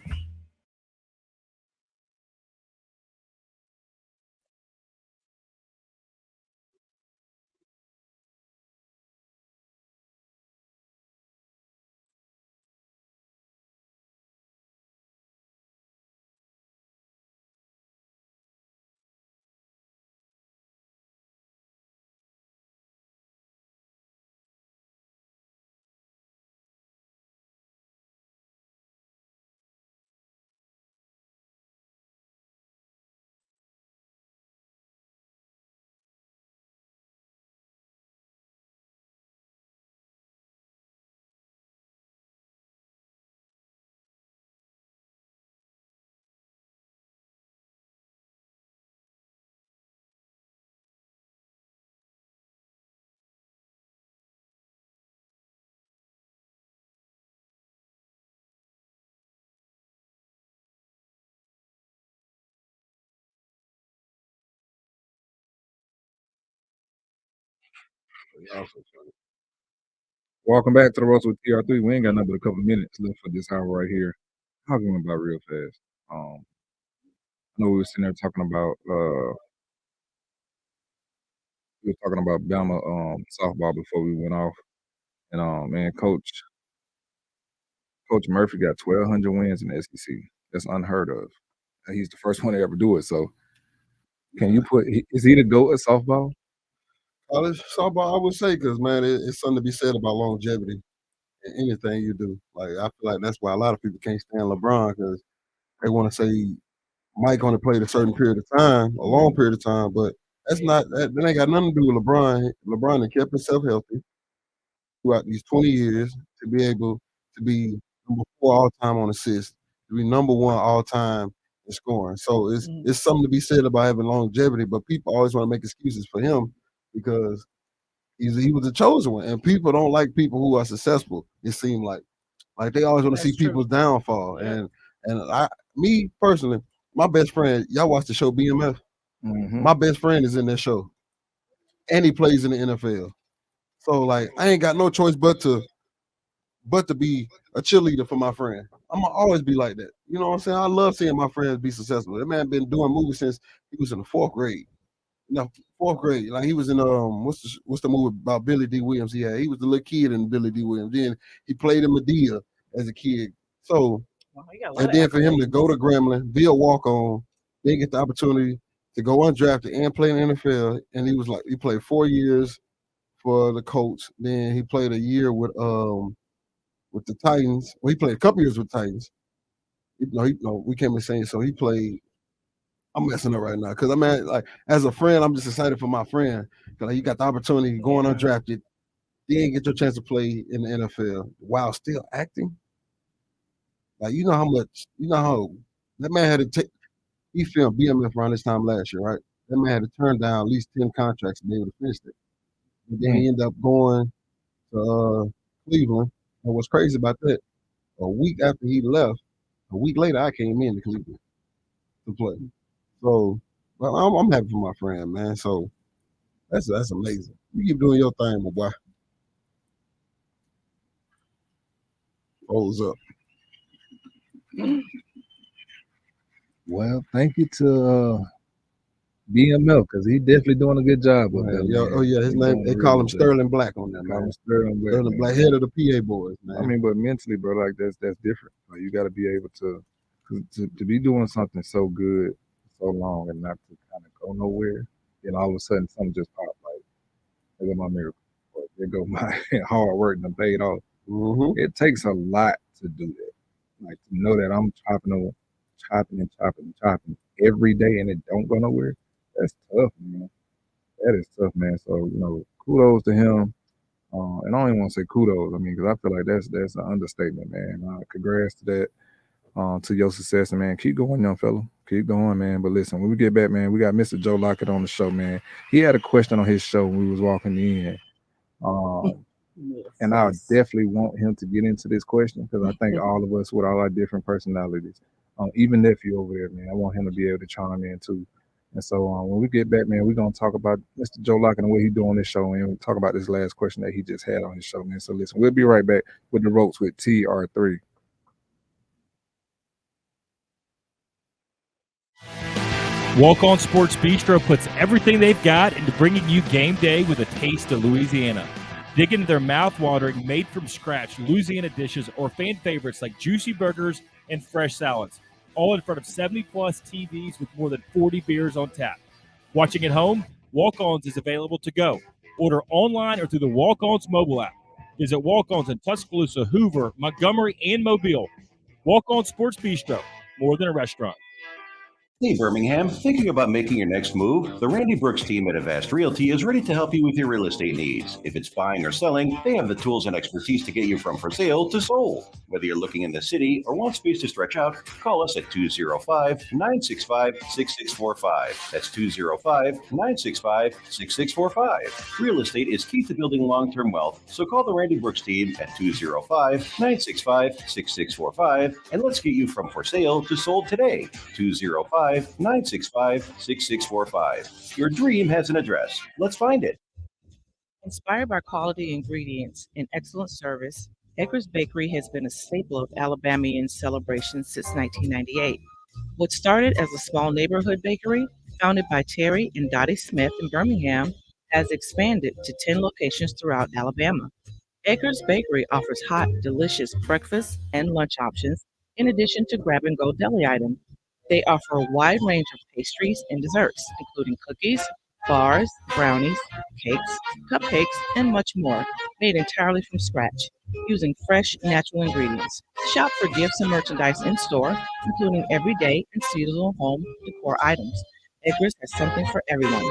Welcome back to the Roast with TR3. We ain't got nothing but a couple of minutes left for this hour right here. Talking about real fast. I know we were sitting there talking about Bama softball before we went off. And man, Coach Murphy got 1,200 wins in the SEC. That's unheard of. He's the first one to ever do it. So can you is he the GOAT at softball? College softball, I would say, because man, it's something to be said about longevity in anything you do. Like I feel like that's why a lot of people can't stand LeBron, because they want to say Mike only played a certain period of time, a long period of time, but that ain't got nothing to do with LeBron. LeBron has kept himself healthy throughout these 20 years to be able to be number 4 all time on assists, to be number 1 all time in scoring. So it's something to be said about having longevity, but people always want to make excuses for him because he was the chosen one, and people don't like people who are successful. It seemed like they always want to see people's downfall. Yeah. And me personally, my best friend, y'all watch the show BMF. Mm-hmm. My best friend is in that show, and he plays in the NFL. So like I ain't got no choice but to be a cheerleader for my friend. I'm gonna always be like that. You know what I'm saying? I love seeing my friends be successful. That man been doing movies since he was in the 4th grade. No, 4th grade. Like he was in what's the movie about Billy D. Williams? He was the little kid in Billy D. Williams. Then he played in Medea as a kid. So and then for him to go to Grambling, be a walk-on, then get the opportunity to go undrafted and play in the NFL. And he played 4 years for the Colts. Then he played a year with the Titans. Well, he played a couple years with Titans. We can't be saying so. He played. I'm messing up right now because like as a friend, I'm just excited for my friend because like, you got the opportunity going undrafted, then get your chance to play in the NFL while still acting. Like you know how That man had to take. He filmed BMF around this time last year, right? That man had to turn down at least 10 contracts to be able to finish it. And then he ended up going to Cleveland. And what's crazy about that, a week after he left, a week later, I came in to Cleveland to play. So, well, I'm happy for my friend, man. So that's amazing. You keep doing your thing, my boy. Holds up. Well, thank you to BML because he definitely doing a good job with that. His name, they call him Sterling Black on that, man. Sterling Black, head of the PA boys, man. I mean, but mentally, bro, like that's different. Like, you got to be able to be doing something so good so long and not to kind of go nowhere. And all of a sudden, something just popped. Like, there go my miracle. Or there go my hard work and paid off. Mm-hmm. It takes a lot to do that. Like, to know that I'm chopping every day and it don't go nowhere. That's tough, man. That is tough, man. So, kudos to him. And I don't even want to say kudos. I mean, because I feel like that's an understatement, man. Congrats to that, to your success, and man. Keep going, young fella. Keep going, man. But listen, when we get back, man, we got Mr. Joe Lockett on the show, man. He had a question on his show when we was walking in. And I definitely want him to get into this question because I think all of us with all our different personalities, even nephew over there, man, I want him to be able to chime in too. And so when we get back, man, we're going to talk about Mr. Joe Lockett and what he's doing on this show, and we'll talk about this last question that he just had on his show, man. So listen, we'll be right back with the ropes with TR3. Walk On Sports Bistro puts everything they've got into bringing you game day with a taste of Louisiana. Dig into their mouth-watering, made-from-scratch Louisiana dishes or fan favorites like juicy burgers and fresh salads, all in front of 70-plus TVs with more than 40 beers on tap. Watching at home, Walk-Ons is available to go. Order online or through the Walk-Ons mobile app. Visit Walk-Ons in Tuscaloosa, Hoover, Montgomery, and Mobile. Walk-On Sports Bistro, more than a restaurant. Hey, Birmingham, thinking about making your next move? The Randy Brooks team at Avast Realty is ready to help you with your real estate needs. If it's buying or selling, they have the tools and expertise to get you from for sale to sold. Whether you're looking in the city or want space to stretch out, call us at 205-965-6645. That's 205-965-6645. Real estate is key to building long-term wealth, so call the Randy Brooks team at 205-965-6645, and let's get you from for sale to sold today. 205-965-6645. Your dream has an address. Let's find it. Inspired by quality ingredients and excellent service, Edgar's Bakery has been a staple of Alabamian celebrations since 1998. What started as a small neighborhood bakery, founded by Terry and Dottie Smith in Birmingham, has expanded to 10 locations throughout Alabama. Edgar's Bakery offers hot, delicious breakfast and lunch options, in addition to grab-and-go deli items. They offer a wide range of pastries and desserts, including cookies, bars, brownies, cakes, cupcakes, and much more, made entirely from scratch, using fresh, natural ingredients. Shop for gifts and merchandise in-store, including everyday and seasonal home decor items. Edgar's has something for everyone.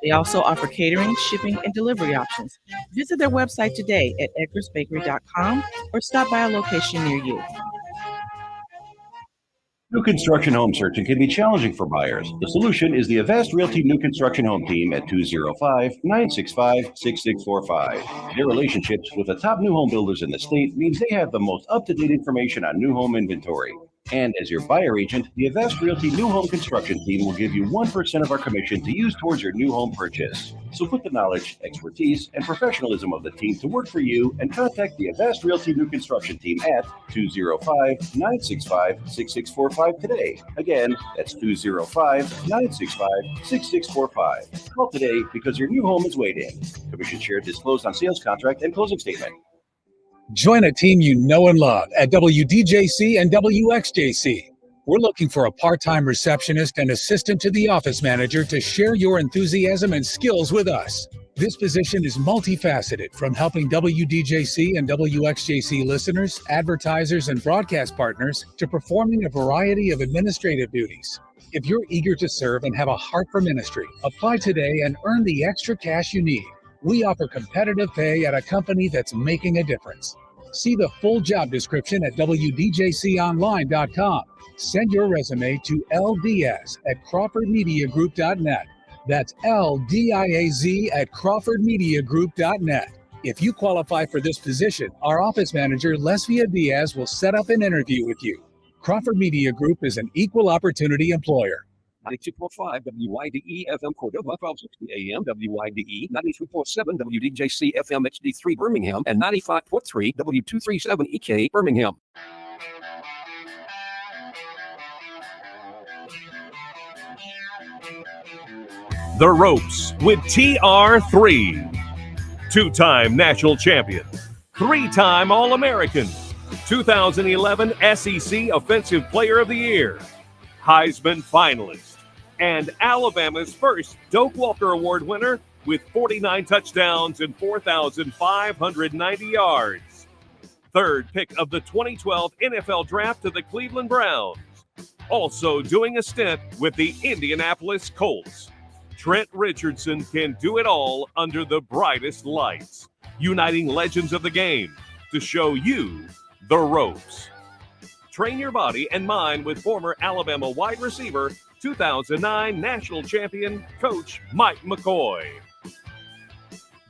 They also offer catering, shipping, and delivery options. Visit their website today at edgarsbakery.com or stop by a location near you. New construction home searching can be challenging for buyers. The solution is the Avast Realty New Construction Home Team at 205-965-6645. Their relationships with the top new home builders in the state means they have the most up-to-date information on new home inventory. And as your buyer agent, the Avast Realty New Home Construction Team will give you 1% of our commission to use towards your new home purchase. So put the knowledge, expertise, and professionalism of the team to work for you and contact the Avast Realty New Construction Team at 205-965-6645 today. Again, that's 205-965-6645. Call today because your new home is waiting. Commission share disclosed on sales contract and closing statement. Join a team you know and love at WDJC and WXJC. We're looking for a part-time receptionist and assistant to the office manager to share your enthusiasm and skills with us. This position is multifaceted, from helping WDJC and WXJC listeners, advertisers, and broadcast partners to performing a variety of administrative duties. If you're eager to serve and have a heart for ministry, apply today and earn the extra cash you need. We offer competitive pay at a company that's making a difference. See the full job description at WDJConline.com. Send your resume to ldiaz@crawfordmediagroup.net. That's LDIAZ@crawfordmediagroup.net. If you qualify for this position, our office manager, Lesvia Diaz, will set up an interview with you. Crawford Media Group is an equal opportunity employer. 92.5 WYDE FM Cordova, 1260 AM WYDE, 93.7 WDJC FM HD3 Birmingham, and 95.3 W237 EK Birmingham. The Ropes with TR3. Two-time national champion, three-time All-American, 2011 SEC Offensive Player of the Year, Heisman finalist, and Alabama's first Doak Walker Award winner with 49 touchdowns and 4,590 yards. Third pick of the 2012 NFL Draft to the Cleveland Browns. Also doing a stint with the Indianapolis Colts. Trent Richardson can do it all under the brightest lights, uniting legends of the game to show you the ropes. Train your body and mind with former Alabama wide receiver, 2009 national champion, Coach Mike McCoy.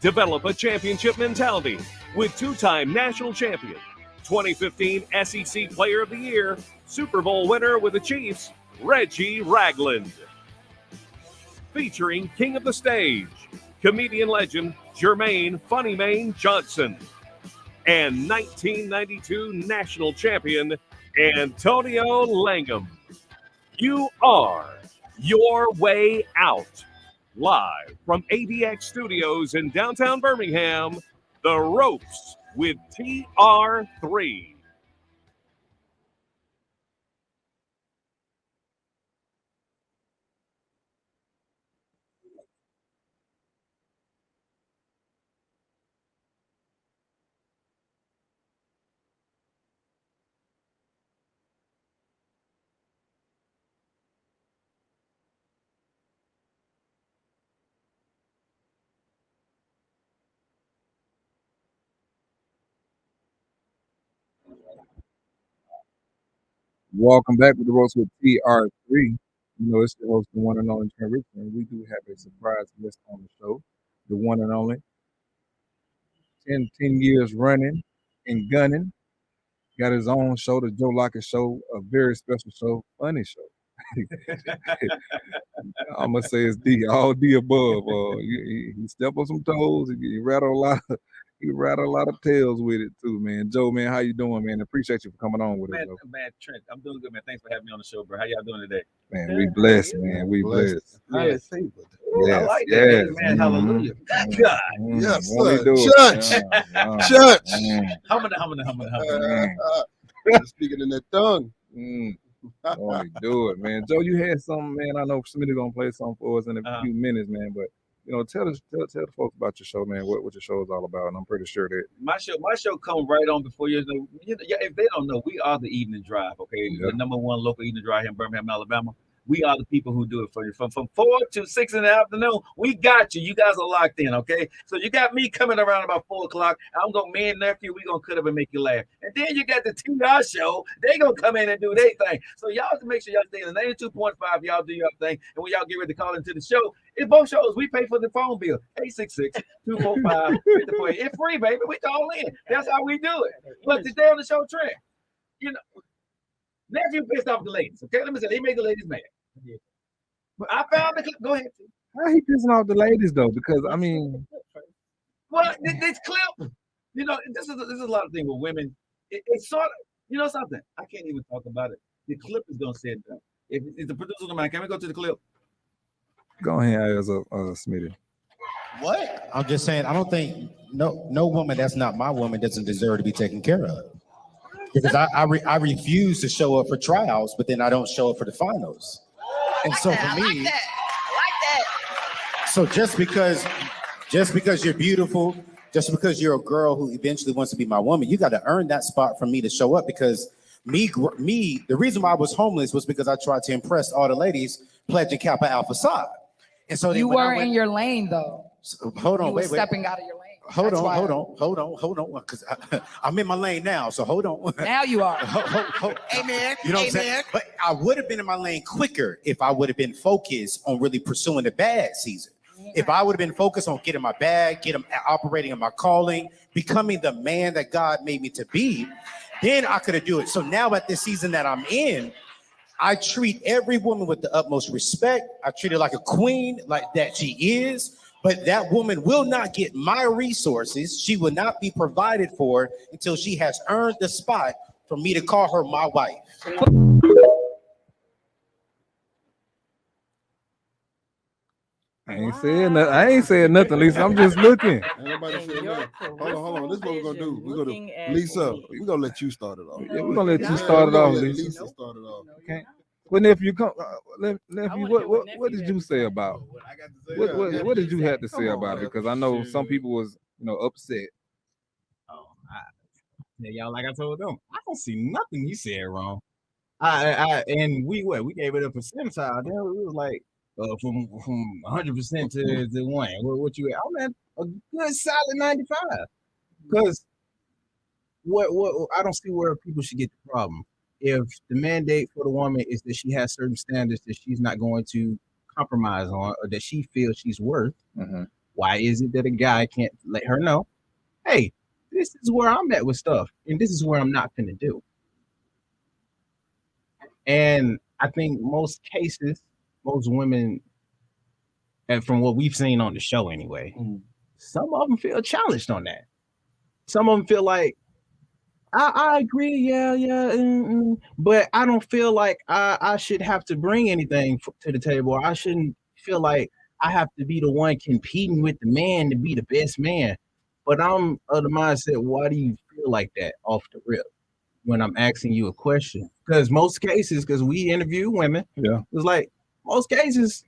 Develop a championship mentality with two-time national champion, 2015 SEC Player of the Year, Super Bowl winner with the Chiefs, Reggie Ragland. Featuring King of the Stage, comedian legend Jermaine Funny Mane Johnson, and 1992 national champion Antonio Langham. You are your way out. Live from ADX Studios in downtown Birmingham, The Ropes with TR3. Welcome back to the Ropes with TR3. You know, it's the host, the one and only Trent Richardson. We do have a surprise guest on the show, the one and only. 10 years running and gunning. Got his own show, the Joe Lockett Show, a very special show, funny show. I'm gonna say it's all the above. He stepped on some toes. He rattled a lot. He rattled a lot of tails with it too, man. Joe, man, how you doing, man? Appreciate you for coming on with us, bro. Man, Trent, I'm doing good, man. Thanks for having me on the show, bro. How y'all doing today? Man, we blessed, man. We blessed. Yes. Yes, I like that, yes. man. Hallelujah. God. Yes, Won't he sir. do it? Church. Humming. Speaking in that tongue. Won't he do it, man? Joe, you had something, man. I know Smitty's gonna play something for us in a few minutes, man. But you know, tell the folks about your show, man. What your show is all about, and I'm pretty sure that My show comes right on before you know. If they don't know, we are the Evening Drive, okay? Yeah. The number one local evening drive here in Birmingham, Alabama. We are the people who do it for you. From 4 to 6 in the afternoon, we got you. You guys are locked in, okay? So you got me coming around about 4 o'clock. I'm going to, me and nephew, we going to cut up and make you laugh. And then you got the TR show. They going to come in and do their thing. So y'all have to make sure y'all stay in the 92.5. Y'all do your thing. And when y'all get ready to call into the show, in both shows, we pay for the phone bill. 866-245-5048. It's free, baby. We all in. That's how we do it. But today on the show, Trent, you know, nephew pissed off the ladies. Okay, let me say, they made the ladies mad. But I found the clip. Go ahead. how he pissing off the ladies though? Because I mean, well, this clip, you know, this is a lot of things with women. It's sort of, you know, something. I can't even talk about it. The clip is gonna say it. If the producer don't mind, can we go to the clip? Go ahead, as a Smitty. What? I'm just saying, I don't think no woman that's not my woman doesn't deserve to be taken care of. Because I refuse to show up for trials, but then I don't show up for the finals. And so for me, I like that. So just because you're beautiful, just because you're a girl who eventually wants to be my woman, you got to earn that spot for me to show up. Because me, the reason why I was homeless was because I tried to impress all the ladies pledging Kappa Alpha Psi. And so you were in your lane though. So, hold on, you were wait. Stepping out of your lane. Hold on, because I'm in my lane now. So hold on. Now you are. Amen. You know what I'm saying? But I would have been in my lane quicker if I would have been focused on really pursuing the bag season. If I would have been focused on getting my bag, operating in my calling, becoming the man that God made me to be, then I could have do it. So now at this season that I'm in, I treat every woman with the utmost respect. I treat her like a queen, like that she is. But that woman will not get my resources. She will not be provided for until she has earned the spot for me to call her my wife. I ain't saying nothing, Lisa. I'm just looking. Ain't nobody saying nothing. Hold on. This is what we're gonna do. We're gonna Lisa. We're gonna let you start it off. Yeah, we're gonna let you start it off, Lisa. Lisa start it off. Okay. Well, nephew, come. Nephew, what did you say about? What did you have to say about it? Because I know some people was upset. Yeah, y'all, like I told them, I don't see nothing you said wrong. And we gave it a percentile. Then we was like from 100% to 1. What you? I'm at a good solid 95. Because what I don't see where people should get the problem. If the mandate for the woman is that she has certain standards that she's not going to compromise on, or that she feels she's worth, why is it that a guy can't let her know, hey, this is where I'm at with stuff, and this is where I'm not gonna do? And I think most cases, most women, and from what we've seen on the show anyway, some of them feel challenged on that. Some of them feel like, I agree, yeah, but I don't feel like I should have to bring anything to the table. Or I shouldn't feel like I have to be the one competing with the man to be the best man. But I'm of the mindset, why do you feel like that off the rip when I'm asking you a question? Because most cases, because we interview women, it's like most cases,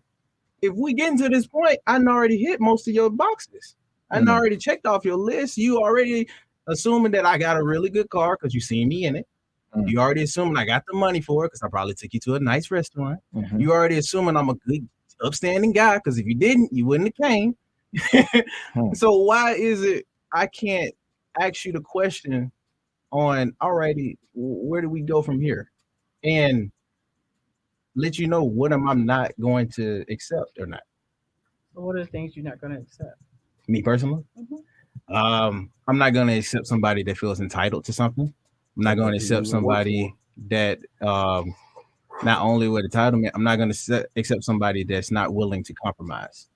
if we get into this point, I already hit most of your boxes. I already checked off your list. You already assuming that I got a really good car because you seen me in it. You already assuming I got the money for it because I probably took you to a nice restaurant. You already assuming I'm a good, upstanding guy because if you didn't, you wouldn't have came. So why is it I can't ask you the question on, alrighty, where do we go from here? And let you know what am I not going to accept or not. So what are the things you're not going to accept? Me personally? I'm not going to accept somebody that feels entitled to something. I'm not going to accept somebody that not only with entitlement, I'm not going to accept somebody that's not willing to compromise.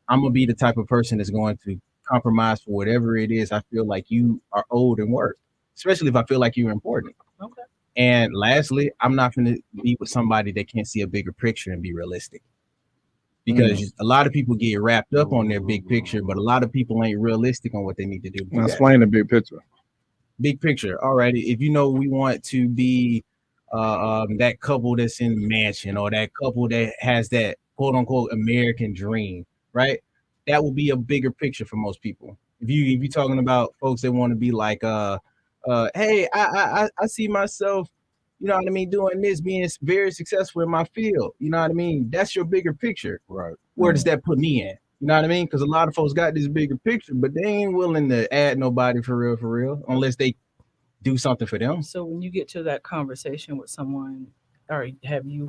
I'm going to be the type of person that's going to compromise for whatever it is I feel like you are owed and worth, especially if I feel like you're important. Okay. And lastly, I'm not going to be with somebody that can't see a bigger picture and be realistic. Because a lot of people get wrapped up on their big picture, but a lot of people ain't realistic on what they need to do. Now explain the big picture. Big picture. All right. If you know we want to be that couple that's in the mansion, or that couple that has that quote unquote American dream, right? That will be a bigger picture for most people. If you're talking about folks that want to be like, hey, I see myself, you know what I mean, doing this, being very successful in my field. You know what I mean? That's your bigger picture. Right. Where does that put me in? You know what I mean? Because a lot of folks got this bigger picture, but they ain't willing to add nobody for real, unless they do something for them. So when you get to that conversation with someone, or have you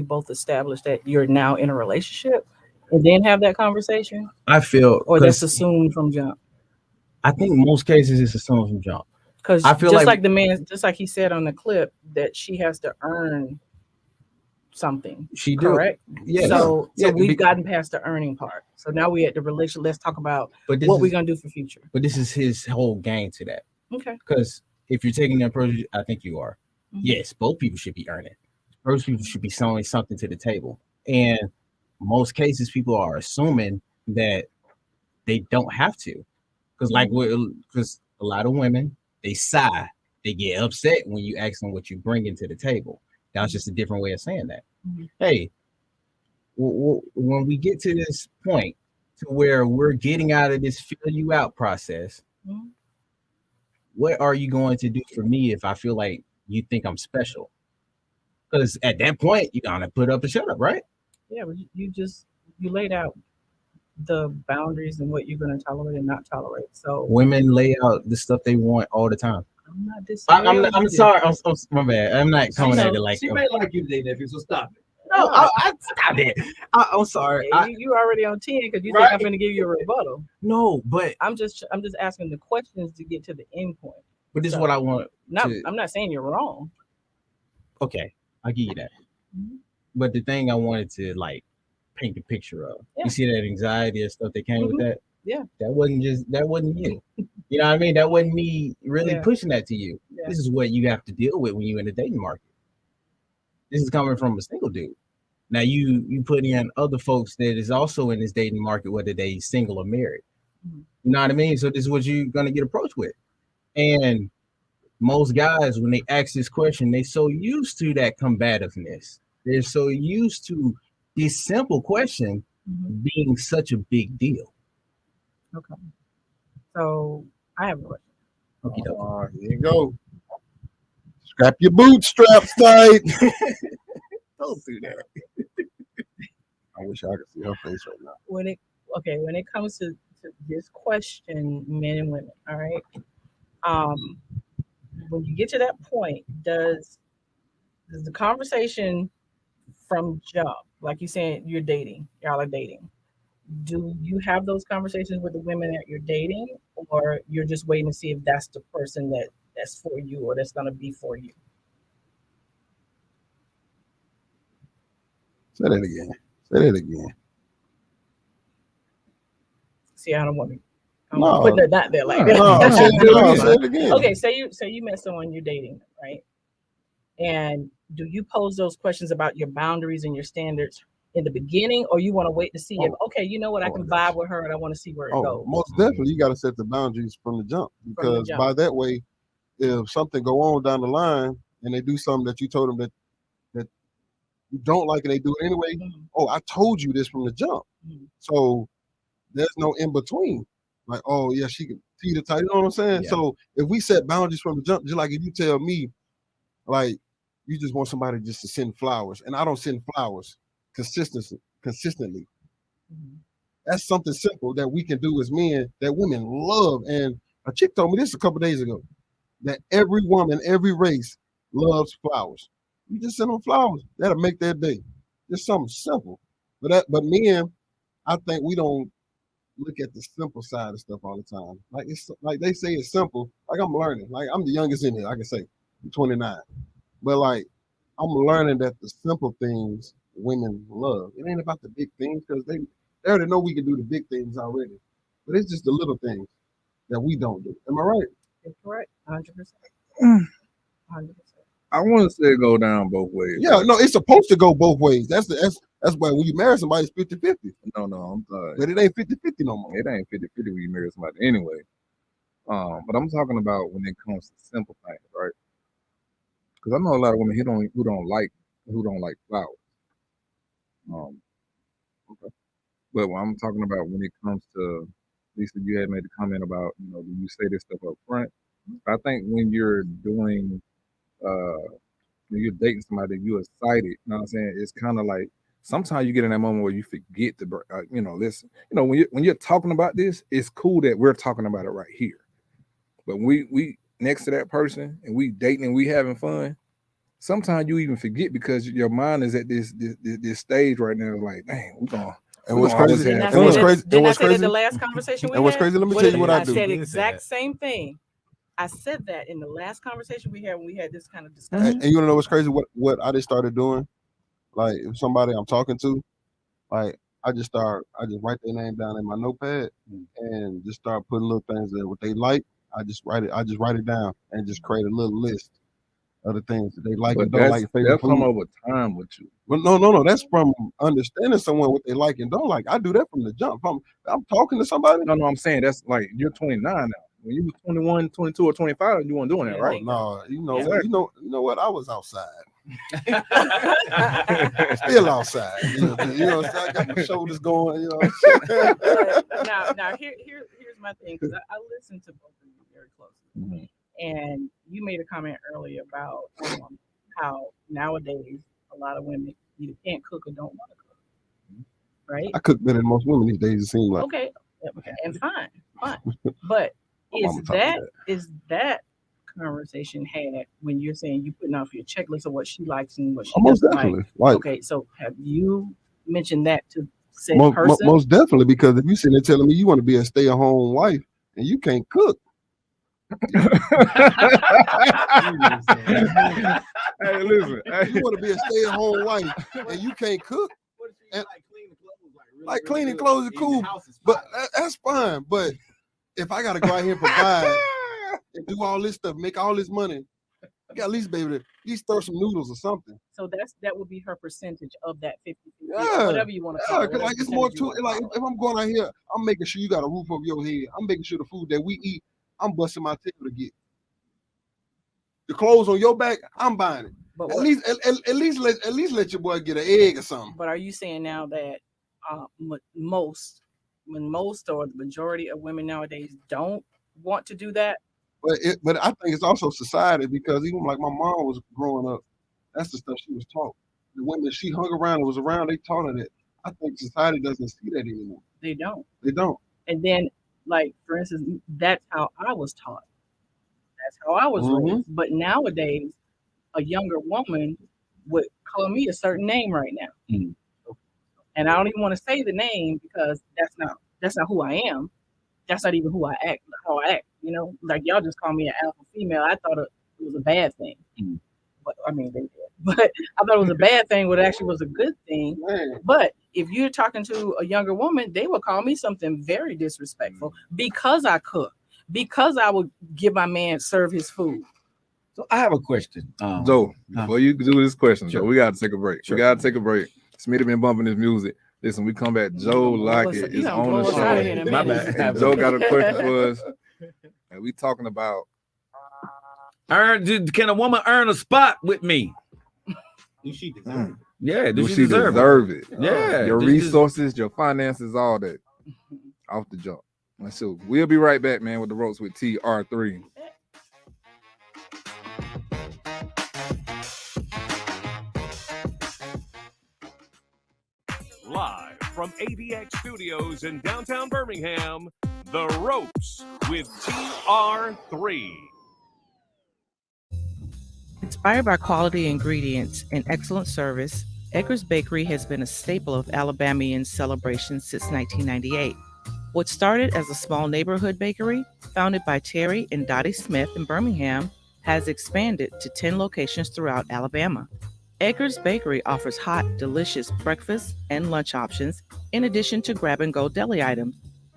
both established that you're now in a relationship and then have that conversation? I feel, or that's assumed from jump. I think most cases it's assumed from jump. Because I feel just like the man, just like he said on the clip, that she has to earn something. She correct? Yeah. So we've gotten past the earning part. So now we're at the relation. Let's talk about what we're gonna do for future. But this is his whole game to that. Okay. Because if you're taking that approach, I think you are. Yes, both people should be earning. Both people should be selling something to the table. And most cases, people are assuming that they don't have to. Because a lot of women, they sigh, they get upset when you ask them what you bring into the table. That's just a different way of saying that. Hey, when we get to this point to where we're getting out of this fill you out process, what are you going to do for me if I feel like you think I'm special? Because at that point, you're gonna put up and shut up, right? Yeah, but you laid out the boundaries and what you're going to tolerate and not tolerate. So Women lay out the stuff they want all the time. I'm not disagreeing with I'm you. sorry. My bad. I'm not coming at it like she may like you today, nephew. So stop it. No, I stop it. I'm sorry. Yeah, you already on 10 because you Right. think I'm going to give you a rebuttal. No, but I'm just asking the questions to get to the end point. But this is what I want. I'm not saying you're wrong. Okay, I'll give you that. Mm-hmm. But the thing I wanted to like paint the picture of, you see that anxiety and stuff that came with that. Yeah. That wasn't you. You know what I mean? That wasn't me really Yeah. pushing that to you. Yeah. This is what you have to deal with when you're in the dating market. This is coming from a single dude. Now you put in other folks that is also in this dating market, whether they single or married. Mm-hmm. You know what I mean? So this is what you're gonna get approached with. And most guys, when they ask this question, they so used to that combativeness. They're so used to this simple question being such a big deal. Okay. So I have a question. Okay, here you go. Strap your bootstraps tight. Don't do that. I wish I could see her face right now. When it comes to this question, men and women, all right. When you get to that point, does the conversation from jump, like you said, y'all are dating, do you have those conversations with the women that you're dating, or you're just waiting to see if that's the person that's for you or that's going to be for you? Say that again. See, I don't want to. I'm not putting it out there like that. No, say it again. Okay, say you met someone you're dating, right? And do you pose those questions about your boundaries and your standards in the beginning, or you want to wait to see if, okay, you know what, I can vibe with her and I want to see where it goes? Most definitely, you got to set the boundaries from the jump, because by that way, if something go on down the line and they do something that you told them that you don't like and they do it anyway, oh, I told you this from the jump. So there's no in between. Like, oh yeah, she can see the tight. You know what I'm saying? Yeah. So if we set boundaries from the jump, just like if you tell me, like, you just want somebody just to send flowers, and I don't send flowers consistently. That's something simple that we can do as men that women love. And a chick told me this a couple days ago, that every woman, every race loves flowers. You just send them flowers. That'll make their day. Just something simple. But men, I think we don't look at the simple side of stuff all the time. Like, it's like they say it's simple. Like, I'm learning. Like, I'm the youngest in here, I can say. I'm 29. But like, I'm learning that the simple things women love. It ain't about the big things, because they already know we can do the big things already. But it's just the little things that we don't do. Am I right? You're correct, 100%. 100%. I want to say it go down both ways. Yeah, no, it's supposed to go both ways. That's why when you marry somebody, it's 50-50. No, I'm sorry. But it ain't 50-50 no more. It ain't 50-50 when you marry somebody anyway. But I'm talking about when it comes to simple things, right? Because I know a lot of women who don't like flowers. Okay. But when I'm talking about when it comes to, Lisa, you had made a comment about, do you say this stuff up front? I think when you're doing, when you're dating somebody, you're excited. You know what I'm saying? It's kind of like sometimes you get in that moment where you forget to, listen. When you're talking about this, it's cool that we're talking about it right here. But we next to that person and we dating and we having fun, sometimes you even forget because your mind is at this stage right now. Like, dang, we're going. And what's crazy? Didn't I say that in the last conversation we had? And what's crazy? Let me tell you what I do. I said exact same thing. I said that in the last conversation we had when we had this kind of discussion. And you wanna know what's crazy? What I just started doing? Like, if somebody I'm talking to, like, I just write their name down in my notepad and just start putting little things that what they like. I just write it down and just create a little list of the things that they like and don't like. That's from over time with you. Well, no, that's from understanding someone what they like and don't like. I do that from the jump. I'm talking to somebody. No, I'm saying that's like you're 29 now. When you were 21, 22, or 25, you weren't doing that, right? No, you know what? I was outside. Still outside. I got my shoulders going. Now here's my thing, because I listened to both of you very closely, and you made a comment earlier about how nowadays a lot of women either can't cook or don't want to cook. right? I cook better than most women these days. It seems like. Okay, and fine. But mama taught me is that conversation had when you're saying you putting off your checklist of what she likes and what she Most doesn't definitely. like? Like, Okay, so have you mentioned that to said most, person? most definitely, because if you sitting there telling me you want to be a stay-at-home wife and you can't cook. Hey, listen. You want to be a stay-at-home wife and you can't cook. And, like cleaning clothes is cool, but that's fine. But if I gotta go out here and provide and do all this stuff, make all this money, you got at least be able to at least throw some noodles or something. So that would be her percentage of that 50, Yeah, whatever you want to call it. Cause like it's more to it. Like if I'm going out here, I'm making sure you got a roof over your head. I'm making sure the food that we eat, I'm busting my tail to get. The clothes on your back, I'm buying it. But at least let your boy get an egg or something. But are you saying now that most or the majority of women nowadays don't want to do that? But I think it's also society, because even like my mom was growing up, that's the stuff she was taught. The women she hung around and was around, they taught her that. I think society doesn't see that anymore. They don't. They don't. And then, like, for instance, that's how I was taught. That's how I was raised. But nowadays, a younger woman would call me a certain name right now. And I don't even want to say the name because that's not who I am. That's not even how I act, you know? Like, y'all just call me an alpha female. I thought it was a bad thing. But I mean, they did. But I thought it was a bad thing, but it actually was a good thing. But if you're talking to a younger woman, they will call me something very disrespectful because I cook, because I would give my man serve his food. So I have a question. Joe, before you do this question, Joe, we got to take a break. Sure. We got to take a break. Smitty been bumping his music. Listen, we come back. Joe Lockett is on the show. My bad. Joe got a question for us. And we talking about can a woman earn a spot with me? Do she deserve it? Yeah, do she deserve it? Yeah. Your resources, your finances, all that. Off the jump. So we'll be right back, man, with the ropes with TR3. Live from AVX Studios in downtown Birmingham, The Ropes with TR3. Inspired by quality ingredients and excellent service, Edgar's Bakery has been a staple of Alabamian celebrations since 1998. What started as a small neighborhood bakery, founded by Terry and Dottie Smith in Birmingham, has expanded to 10 locations throughout Alabama. Edgar's Bakery offers hot, delicious breakfast and lunch options, in addition to grab-and-go deli items.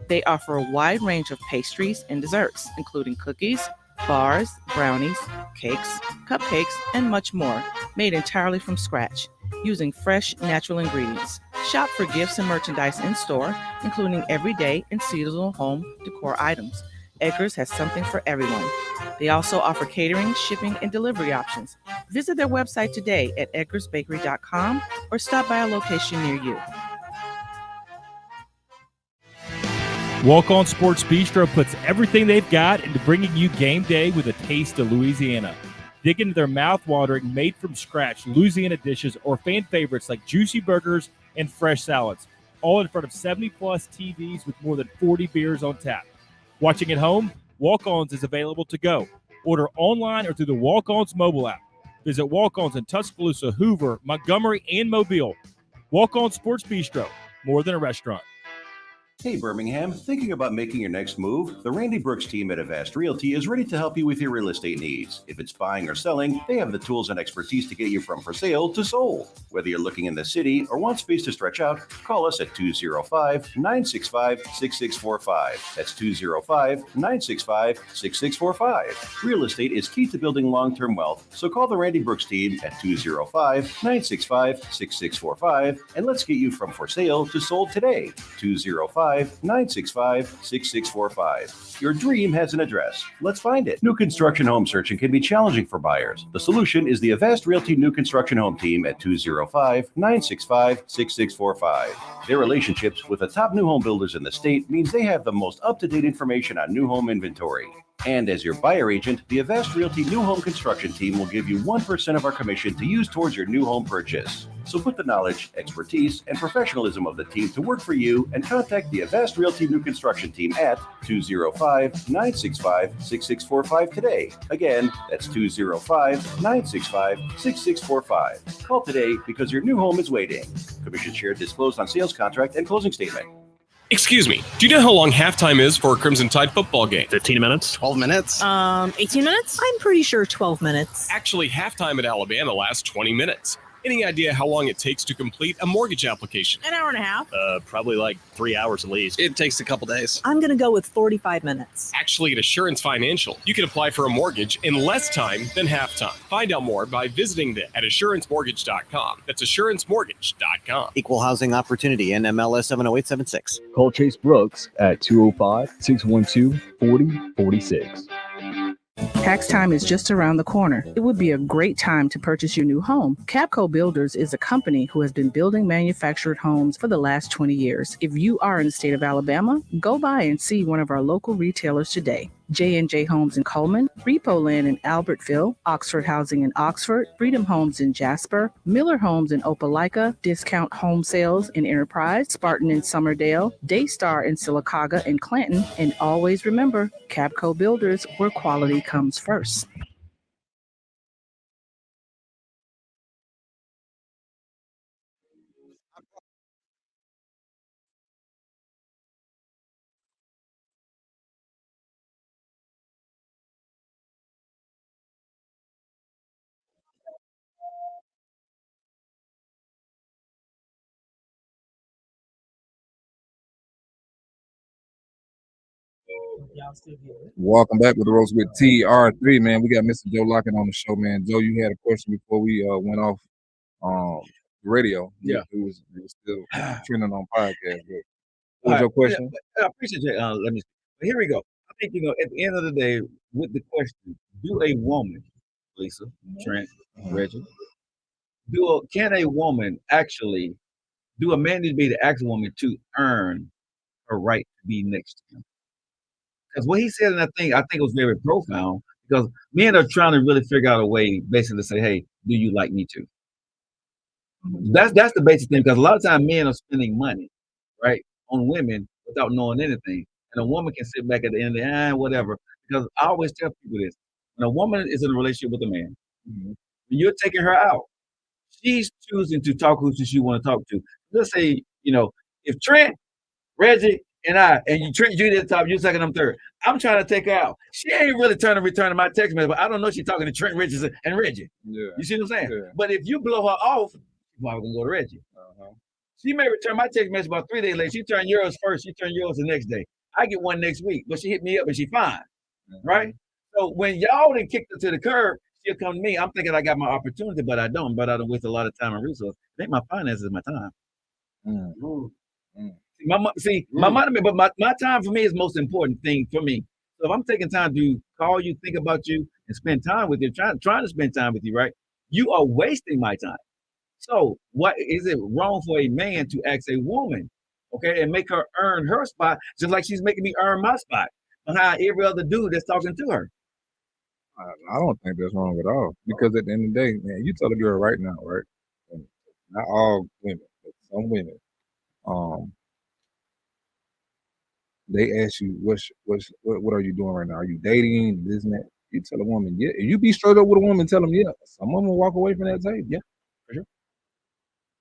They offer a wide range of pastries and desserts, including cookies, bars, brownies, cakes, cupcakes, and much more, made entirely from scratch, using fresh, natural ingredients. Shop for gifts and merchandise in-store, including everyday and seasonal home decor items. Edgar's has something for everyone. They also offer catering, shipping, and delivery options. Visit their website today at edgarsbakery.com or stop by a location near you. Walk On Sports Bistro puts everything they've got into bringing you game day with a taste of Louisiana. Dig into their mouth-watering, made-from-scratch Louisiana dishes or fan favorites like juicy burgers and fresh salads, all in front of 70-plus TVs with more than 40 beers on tap. Watching at home, Walk-Ons is available to go. Order online or through the Walk-Ons mobile app. Visit Walk-Ons in Tuscaloosa, Hoover, Montgomery, and Mobile. Walk On Sports Bistro, more than a restaurant. Hey Birmingham, thinking about making your next move? The Randy Brooks team at Avast Realty is ready to help you with your real estate needs. If it's buying or selling, they have the tools and expertise to get you from for sale to sold. Whether you're looking in the city or want space to stretch out, call us at 205-965-6645. That's 205-965-6645. Real estate is key to building long-term wealth, so call the Randy Brooks team at 205-965-6645 and let's get you from for sale to sold today. 205-965-6645. Your dream has an address. Let's find it. New construction home searching can be challenging for buyers. The solution is the Avast Realty New Construction Home Team at 205-965-6645. Their relationships with the top new home builders in the state means they have the most up-to-date information on new home inventory. And as your buyer agent, the Avest Realty New Home Construction Team will give you 1% of our commission to use towards your new home purchase. So put the knowledge, expertise, and professionalism of the team to work for you and contact the Avest Realty New Construction Team at 205-965-6645 today. Again, that's 205-965-6645. Call today because your new home is waiting. Commission share disclosed on sales contract and closing statement. Excuse me, do you know how long halftime is for a Crimson Tide football game? 15 minutes? 12 minutes? 18 minutes? I'm pretty sure 12 minutes. Actually, halftime at Alabama lasts 20 minutes. Any idea how long it takes to complete a mortgage application? An hour and a half. Probably like 3 hours at least. It takes a couple days. I'm going to go with 45 minutes. Actually, at Assurance Financial, you can apply for a mortgage in less time than halftime. Find out more by visiting them at assuranceMortgage.com. That's assuranceMortgage.com. Equal housing opportunity, NMLS 70876. Call Chase Brooks at 205-612-4046. Tax time is just around the corner. It would be a great time to purchase your new home. Capco Builders is a company who has been building manufactured homes for the last 20 years. If you are in the state of Alabama, go by and see one of our local retailers today. J&J Homes in Coleman, Repo Land in Albertville, Oxford Housing in Oxford, Freedom Homes in Jasper, Miller Homes in Opelika, Discount Home Sales in Enterprise, Spartan in Summerdale, Daystar in Sylacauga and Clanton, and always remember, Capco Builders, where quality comes first. Welcome back with the Ropes with TR3, man. We got Mr. Joe Lockett on the show, man. Joe, you had a question before we went off the radio. Yeah. It was still trending on podcast. But what was your question? I appreciate you. Let me. But here we go. I think at the end of the day, with the question, do a woman, Lisa, Trent, Reggie, can a woman actually do a man need to be the actual woman to earn her right to be next to him? Because what he said, and I think it was very profound, because men are trying to really figure out a way, basically, to say, "Hey, do you like me too?" That's the basic thing, because a lot of times men are spending money, right, on women without knowing anything, and a woman can sit back at the end of the whatever. Because I always tell people this: when a woman is in a relationship with a man, when you're taking her out, she's choosing to talk who she want to talk to. Let's say, if Trent, Reggie, and Trent Judy at the top, you second, I'm third. I'm trying to take her out. She ain't really returning my text message, but I don't know she's talking to Trent Richardson and Reggie. Yeah. You see what I'm saying? Yeah. But if you blow her off, she's probably gonna go to Reggie. She may return my text message about 3 days later. She turned yours first. She turned yours the next day. I get one next week, but she hit me up and she fine, right? So when y'all done kicked her to the curb, she'll come to me. I'm thinking I got my opportunity, but I don't. But I don't waste a lot of time and resources. I think my finances is my time. My money, but my time for me is the most important thing for me. So if I'm taking time to call you, think about you, and spend time with you, trying to spend time with you, right? You are wasting my time. So what is it wrong for a man to ask a woman, okay, and make her earn her spot, just like she's making me earn my spot behind every other dude that's talking to her? I don't think that's wrong at all. Because at the end of the day, man, you tell a girl right now, right? And not all women, but some women. They ask you, what are you doing right now? Are you dating? This and that. You tell a woman, yeah. If you be straight up with a woman, tell them, yeah. Some women walk away from that table. Yeah, for sure.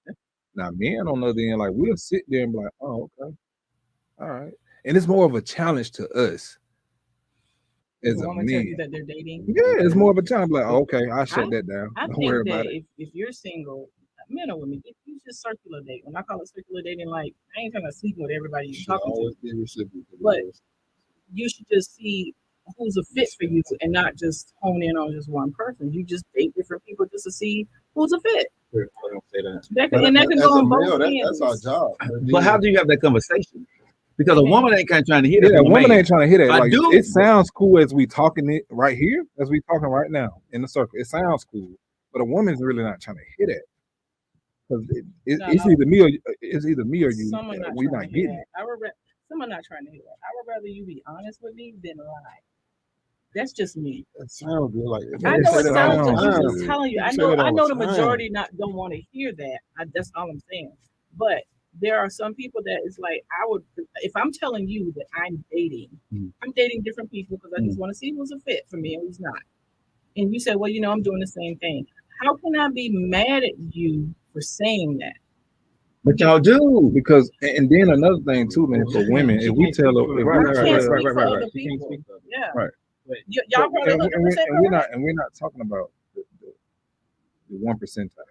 Yeah. Now, men on the other end, like, we'll sit there and be like, oh, okay. All right. And it's more of a challenge to us as a woman man. tell you that they're dating. Yeah, it's more of a challenge. Like, okay, I'll shut that down. I Don't think worry that about it. if you're single, men or women, you just circular date. When I call it circular dating, like, I ain't trying to sleep with everybody you're talking to. But you should just see who's a fit for you and not just hone in on just one person. You just date different people just to see who's a fit. That can go on both ends. That's our job. But how do you have that conversation? Because a woman ain't kind of trying to hear that. Yeah, a woman ain't trying to hear that. I Like, do. it sounds cool as we talking it right here, as we talking right now in the circle. It sounds cool, but a woman's really not trying to hear that. Because it's either me or you. We're not getting it. Someone not trying to hear that. I would rather you be honest with me than lie. That's just me. That sounds good. Like I know it sounds good. I'm just good. telling you. I know the majority don't want to hear that. That's all I'm saying. But there are some people that it's like I would, if I'm telling you that I'm dating different people because I just want to see who's a fit for me and who's not. And you say, well, I'm doing the same thing. How can I be mad at you for saying that? But y'all do, because and then another thing too, man, for women, if we tell her, right. Y'all probably look and we're not talking about the 1 percentile.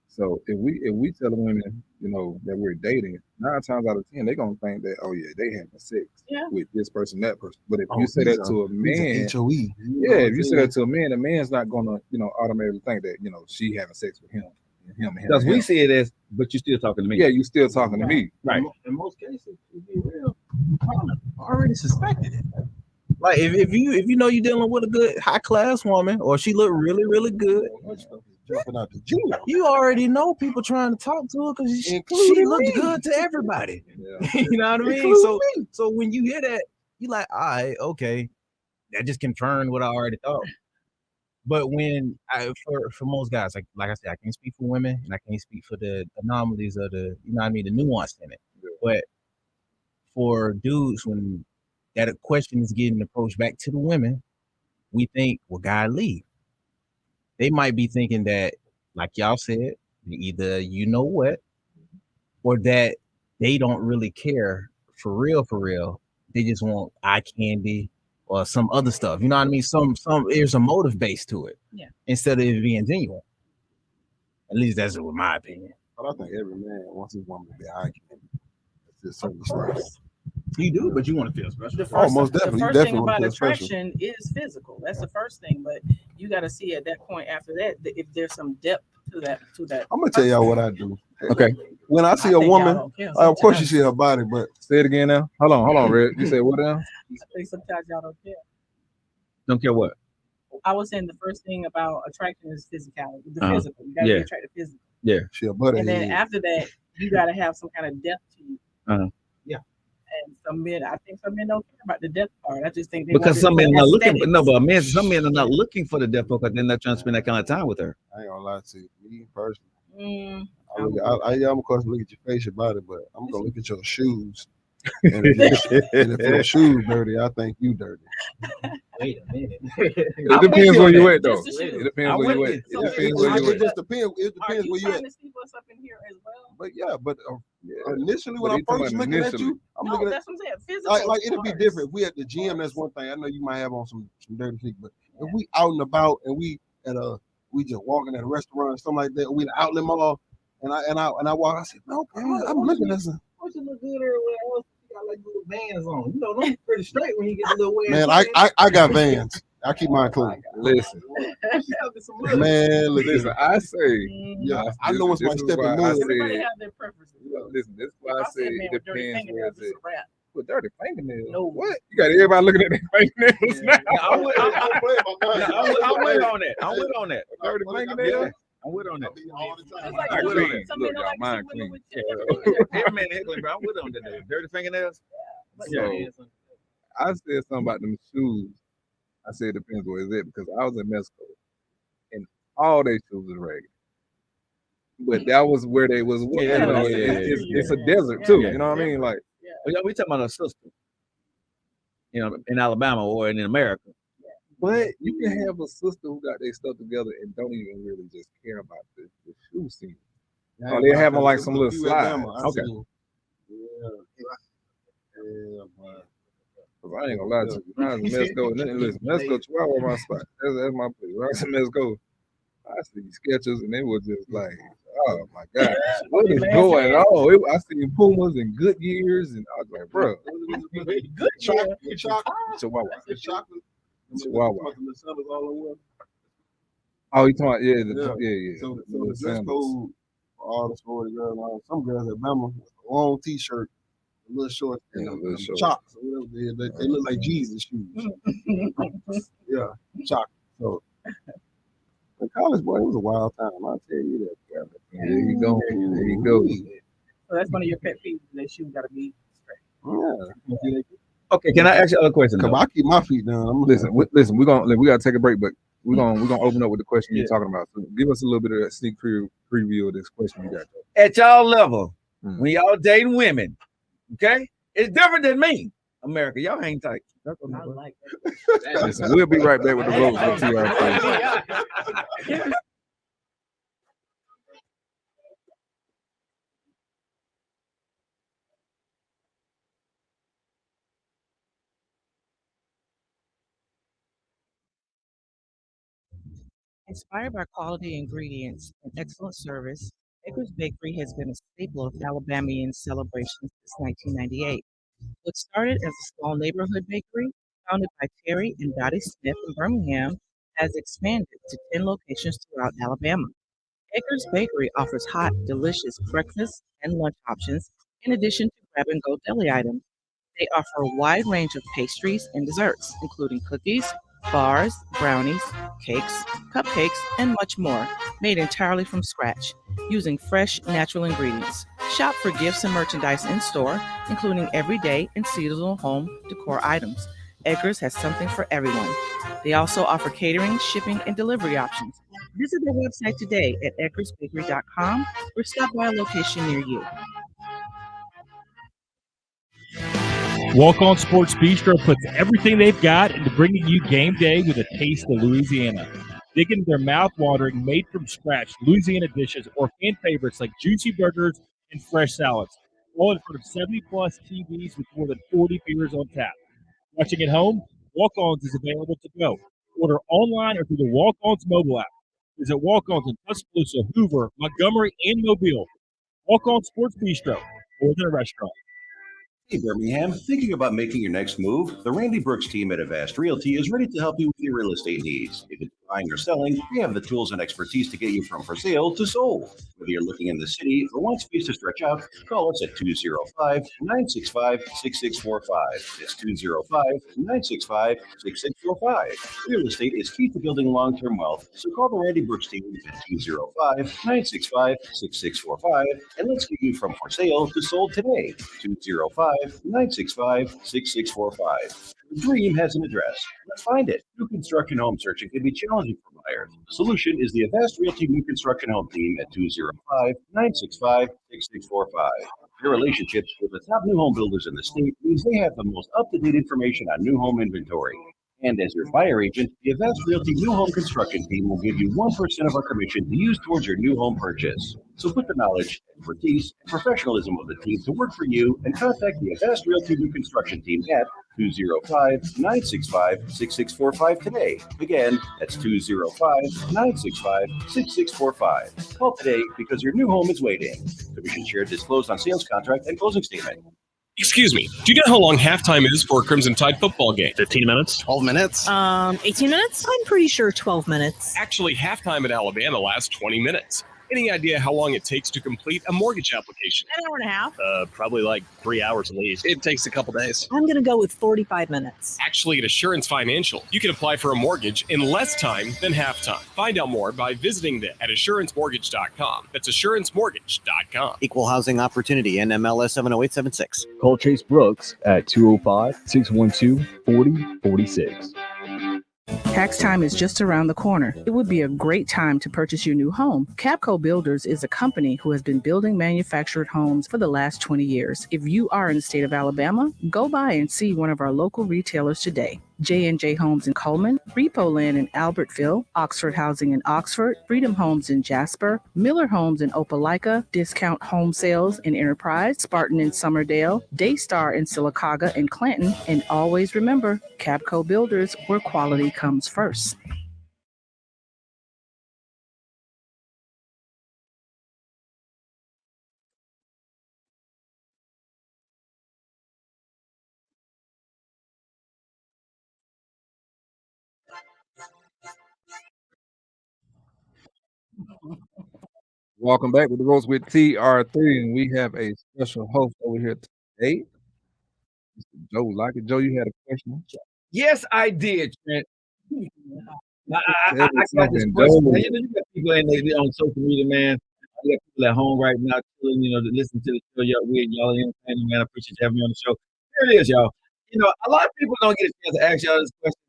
So if we tell the women, that we're dating, 9 times out of 10, they're gonna think that, oh yeah, they having sex with this person, that person. But if you say that to a man, if you say that to a man, the man's not gonna, automatically think that, she having sex with him. Because we see it as, but you're still talking to me. Yeah, you still talking to me. Right. In most cases, to be real, you kind of already suspected it. Like if you know you're dealing with a good high class woman, or she look really, really good, jumping out the junior. You already know people trying to talk to her because she looks good to everybody. Yeah. You know what I mean? So when you hear that, you like, all right, okay, that just confirmed what I already thought. But when for most guys, like I said, I can't speak for women and I can't speak for the anomalies of the, the nuance in it. Yeah. But for dudes, when that question is getting approached back to the women, we think, well, God leave. They might be thinking that, like y'all said, either or that they don't really care for real. They just want eye candy or some other stuff. You know what I mean? Some there's a motive base to it. Yeah. Instead of it being genuine. At least that's with my opinion. But I think every man wants his woman to be eye candy. It's just certain stuff. You do, but you want to feel special. Most definitely. The first thing about attraction is physical. That's the first thing, but you got to see at that point after that if there's some depth to that. I'm gonna tell y'all what I do. Okay. When I see a woman, of course you see her body, but say it again now. Hold on, Red. You said what now? I think sometimes y'all don't care. Don't care what? I was saying the first thing about attraction is physicality. The physical. You gotta be attracted physically. Yeah. She a buddy. And then after that, you gotta have some kind of depth to you. Yeah. And some men don't care about the depth part. I just think because some men are not looking, some men are not looking for the depth because they're not trying to spend that kind of time with her. I ain't gonna lie to you, me personally. I'm of course look at your face, your body, but I'm gonna look at your shoes. And if your shoes dirty, I think you dirty. Wait a minute. It depends where you at, though. It depends where you at. It depends where you at. It just depends. It depends where you at. To see what's up in here as well? But initially when I'm first looking at you, I'm looking at. That's what I'm saying. Physical. Like it'll be different. If we at the gym, that's one thing. I know you might have on some dirty feet, but if we out and about and we just walking at a restaurant or something like that, we in the outlet mall, and I walk, I said, okay, I'm looking at some. What you look good everywhere else? You got like little Vans on. Those pretty straight when you get a little wear. Man, I got Vans. I keep mine clean. Listen, man, listen. I say, I know it's my step in mud. Everybody have their preferences. Listen, this is why I say it depends where it's at. With dirty fingernails? No. What? You got everybody looking at their fingernails now. I'm with on that. Dirty fingernails. I'm with on that. Look, y'all, mine clean. Every man heckling, bro. I'm with on that. Dirty fingernails. So, I said something about them shoes. I said it depends where it's at because I was in Mexico and all their shoes was ragged. But that was where they was. It's a desert too. You know what I mean? Like, we talking about a sister. In Alabama or in America. But you can have a sister who got their stuff together and don't even really just care about the shoe scene. Oh, they have like some little slides. Okay. Yeah, man. I ain't gonna lie to you. When I was in Mexico, listen, Mexico, Chihuahua, my spot. That's my place. When I was in Mexico, I see Skechers and they were just like, oh my God, what is going on? I seen Pumas and Goodyears and I was like, bro, Good chocolate. Chihuahua. Chocolate. Chihuahua. Oh, you talking about yeah. So the dress code for all the sporty girls, some girls at Bama with a long t-shirt, a little short, and chocolate. So they look like Jesus shoes. Yeah, chocolate. So in college, boy, it was a wild time. I'll tell you that. There you go. There you go. So that's one of your pet peeves. That shoes got to be straight. Yeah. Okay, can I ask you a question? Come, I keep my feet down. Listen, we gotta take a break, but we're gonna open up with the question you're talking about. So give us a little bit of that sneak preview of this question you got. At y'all level, when y'all dating women, okay, it's different than me. America, y'all hang tight. I like that. Listen, we'll be right back with the ropes with TR3. Inspired by quality ingredients and excellent service, Baker's Bakery has been a staple of Alabamian celebrations since 1998. What started as a small neighborhood bakery, founded by Terry and Dottie Smith in Birmingham, has expanded to 10 locations throughout Alabama. Baker's Bakery offers hot, delicious breakfast and lunch options, in addition to grab-and-go deli items. They offer a wide range of pastries and desserts, including cookies, bars, brownies, cakes, cupcakes, and much more, made entirely from scratch, using fresh, natural ingredients. Shop for gifts and merchandise in-store, including everyday and seasonal home decor items. Edgar's has something for everyone. They also offer catering, shipping, and delivery options. Visit their website today at edgarsbakery.com or stop by a location near you. Walk On Sports Bistro puts everything they've got into bringing you game day with a taste of Louisiana. Dig into their mouth-watering, made-from-scratch Louisiana dishes or fan favorites like juicy burgers and fresh salads, all in front of 70-plus TVs with more than 40 beers on tap. Watching at home? Walk-Ons is available to go. Order online or through the Walk-Ons mobile app. Visit Walk-Ons in Tuscaloosa, Hoover, Montgomery, and Mobile. Walk On Sports Bistro, more than a restaurant. Hey, Birmingham, thinking about making your next move? The Randy Brooks team at Avast Realty is ready to help you with your real estate needs. If it's buying or selling, they have the tools and expertise to get you from for sale to sold. Whether you're looking in the city or want space to stretch out, call us at 205-965-6645. It's 205-965-6645. Real estate is key to building long-term wealth, so call the Randy Brooks team at 205-965-6645, and let's get you from for sale to sold today. 205-965-6645. The dream has an address. Let's find it. New construction home searching can be challenging for buyers. The solution is the Avast Realty New Construction Home Team at 205-965-6645. Their relationships with the top new home builders in the state means they have the most up-to-date information on new home inventory. And as your buyer agent, the Avast Realty New Home Construction Team will give you 1% of our commission to use towards your new home purchase. So put the knowledge, expertise, and professionalism of the team to work for you and contact the Avast Realty New Construction Team at 205-965-6645 today. Again, that's 205-965-6645. Call today because your new home is waiting. Commission share disclosed on sales contract and closing statement. Excuse me, do you know how long halftime is for a Crimson Tide football game? 15 minutes? 12 minutes? 18 minutes? I'm pretty sure 12 minutes. Actually, halftime at Alabama lasts 20 minutes. Any idea how long it takes to complete a mortgage application? An hour and a half. Probably like 3 hours at least. It takes a couple days. I'm going to go with 45 minutes. Actually, at Assurance Financial, you can apply for a mortgage in less time than halftime. Find out more by visiting them at assurancemortgage.com. That's assurancemortgage.com. Equal housing opportunity, NMLS 70876. Call Chase Brooks at 205-612-4046. Tax time is just around the corner. It would be a great time to purchase your new home. Capco Builders is a company who has been building manufactured homes for the last 20 years. If you are in the state of Alabama, go by and see one of our local retailers today. J&J Homes in Coleman, Repo Land in Albertville, Oxford Housing in Oxford, Freedom Homes in Jasper, Miller Homes in Opelika, Discount Home Sales in Enterprise, Spartan in Summerdale, Daystar in Sylacauga and Clanton, and always remember, Capco Builders, where quality comes first. Welcome back with the Ropes with TR3, and we have a special host over here today, Mr. Joe Lockett. Joe, you had a question? Yes, I did, Trent. I Tell me got this something, question. Joe. Man. You know, you got people in there on social media, man. I got people at home right now, chilling, to listen to the show. Y'all entertaining, man. I appreciate you having me on the show. Here it is, y'all. You know, a lot of people don't get a chance to ask y'all this question.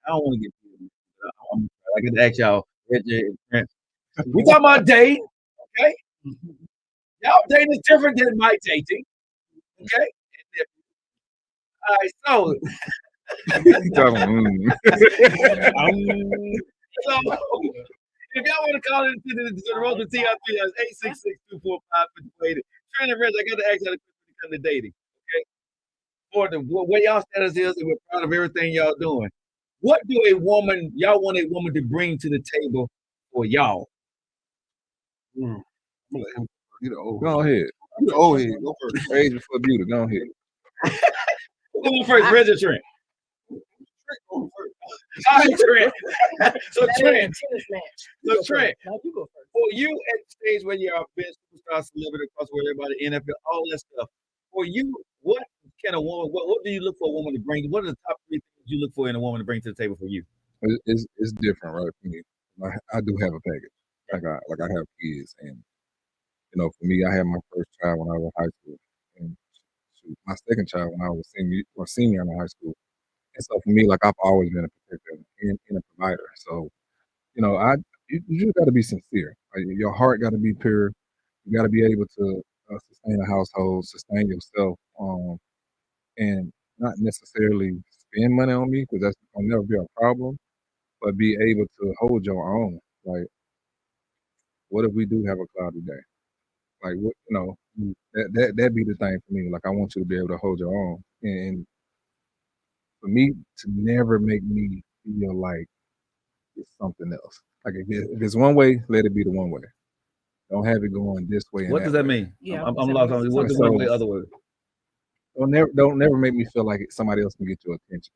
I don't want to get. I get to ask y'all. Reggie and Trent. We talking about dating, okay? Y'all dating is different than my dating, okay? All right, so. So, if y'all want to call in to the road to TR3, that's 866-245-5080. Trent and Reggie, I got to ask y'all the question when it comes to dating, okay? For the what y'all status is, and we're proud of everything y'all doing. What do y'all want a woman to bring to the table for y'all? I'm gonna let him. Go ahead. You the old head. Go first. Age before beauty. Go ahead. Who going first? Reggie or Trent? All right, Trent. So Trent. So Trent. You go first. For you at the stage where you're a big superstar, celebrity, across where everybody, NFL, all that stuff. For you, what kind of woman? What do you look for a woman to bring? What are the top 3 things you look for in a woman to bring to the table for you? It's different, right? For me, I do have a package. Like I have kids, and you know, for me, I had my first child when I was in high school, and my second child when I was senior in high school. And so for me, like I've always been a protector and a provider. So, you know, you just got to be sincere. Like, your heart got to be pure. You got to be able to sustain a household, sustain yourself, and not necessarily spend money on me because that's gonna never be a problem. But be able to hold your own. Like, what if we do have a cloudy day? Like, what, you know, that be the thing for me. Like, I want you to be able to hold your own, and for me to never make me feel like it's something else. Like, if it's one way, let it be the one way. Don't have it going this way. And What does that mean? Yeah, I'm lost on it. What does one way, other way? Don't never make me feel like somebody else can get your attention.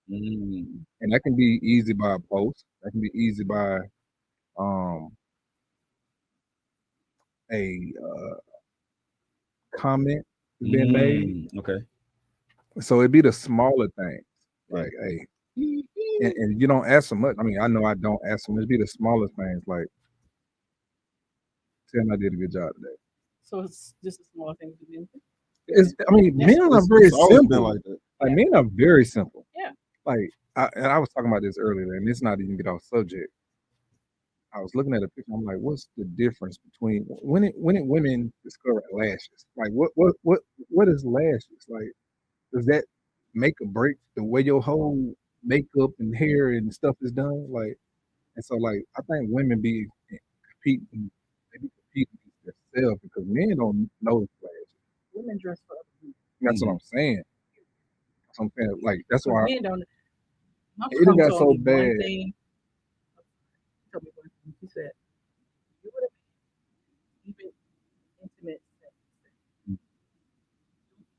And that can be easy by a post. That can be easy by a comment being made. Okay. So it'd be the smaller things. Like, hey, and you don't ask so much. I mean, I know I don't ask so much. It'd be the smallest things, like, saying I did a good job today. So it's just a small thing to do. Men are very simple. Like that. Like, men are very simple. Yeah. Like, I was talking about this earlier, and it's not even get off subject. I was looking at a picture. I'm like, what's the difference between when women discover lashes? Like, what is lashes? Like, does that make or break the way your whole makeup and hair and stuff is done? Like, and so, like, I think women be competing against themselves because men don't notice lashes. Women dress for other people. That's what I'm saying. I'm saying, like, that's why Men don't. it got so bad. He said, you would have even intimate sex. Don't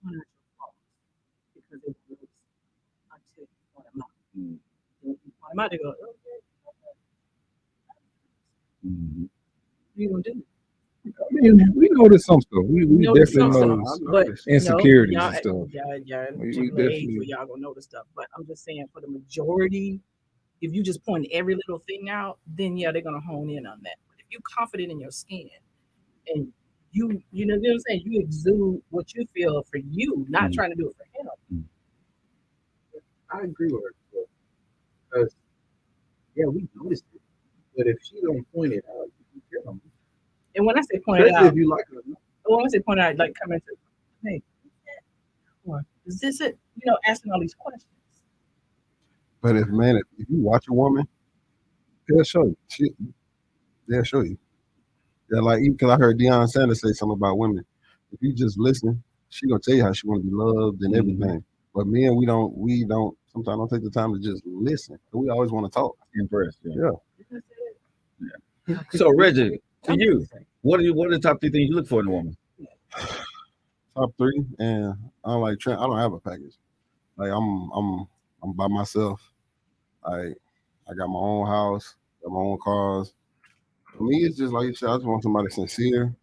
point out your flaws because it looks until you point them out. Then you point them out, they go, okay. You gonna do it. I mean, we notice some stuff. We definitely notice insecurities and stuff. Yeah, we definitely. Where y'all gonna notice stuff. But I'm just saying, for the majority, if you just point every little thing out, then yeah, they're gonna hone in on that. But if you're confident in your skin and you know what I'm saying, you exude what you feel for you, not trying to do it for him. I agree with her because we noticed it, but if she don't point it out, you care about it. And when I say point it out, if you like it or not. When I say point it out, like coming to, hey, or is this it? You know, asking all these questions. But if you watch a woman, they'll show you. They'll show you. Yeah, like, because I heard Deion Sanders say something about women. If you just listen, she gonna tell you how she want to be loved and everything. But men, we don't sometimes don't take the time to just listen. We always want to talk. Impressed. Yeah. So Reggie, to you, what are the top 3 things you look for in a woman? Top 3, and I'm like Trent. I don't have a package. Like, I'm by myself. I got my own house, got my own cars. For me, it's just like you said, I just want somebody sincere,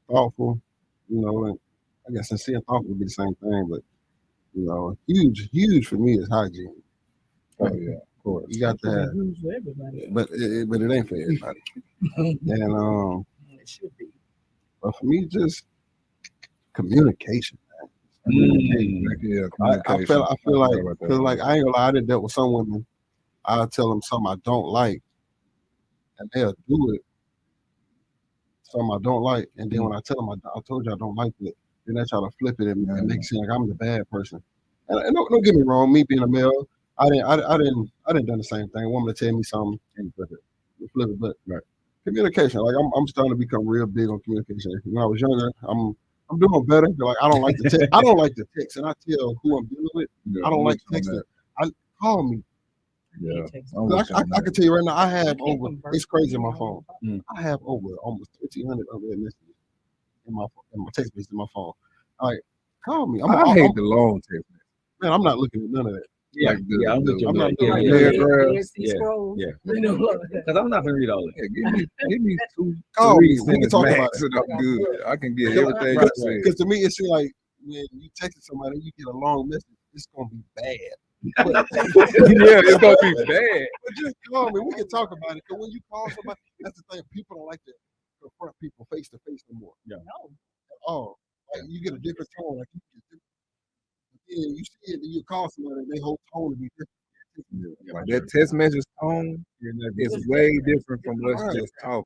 thoughtful, you know, and I guess sincere and thoughtful would be the same thing, but you know, huge for me is hygiene. Oh yeah, of course. You got to have, Huge for everybody. but it ain't for everybody. And it should be. but for me, just communication. Yeah, I feel like because like I ain't gonna lie, I done dealt with some women. I'll tell them something I don't like, and they'll do it. Something I don't like, and then when I tell them I told you I don't like it, then they try to flip it and make it seem like I'm the bad person. And don't get me wrong, me being a male, I didn't done the same thing. A woman to tell me something and flip it, but communication. Like I'm starting to become real big on communication. When I was younger, I'm doing better. Like I don't like the text. I don't like the text, and I tell who I'm dealing with. I don't like texting. Call me. Yeah, I can tell you right now, I have over. It's crazy in my phone. I have over almost 1,300 unread messages in my text message in my phone. Like, call me. I hate the long text. Man, I'm not looking at none of that. Yeah, like yeah, I'm with you. I'm not Yeah, looking yeah, at yeah, because I'm not gonna read all of it. Give me 2, Call 3 me. We can talk about max it. and I'm good. I can get everything you said. Because to me, it seems like when you text somebody, you get a long message, it's gonna be bad. Yeah, it's gonna be bad. But just call me. We can talk about it. Because when you call somebody, that's the thing. People don't like to confront people face to face no more. Yeah. No. Oh, like you get a different tone. Like you see it, and you call somebody, and their whole tone will be different. Like that text message tone is way different from us just talking.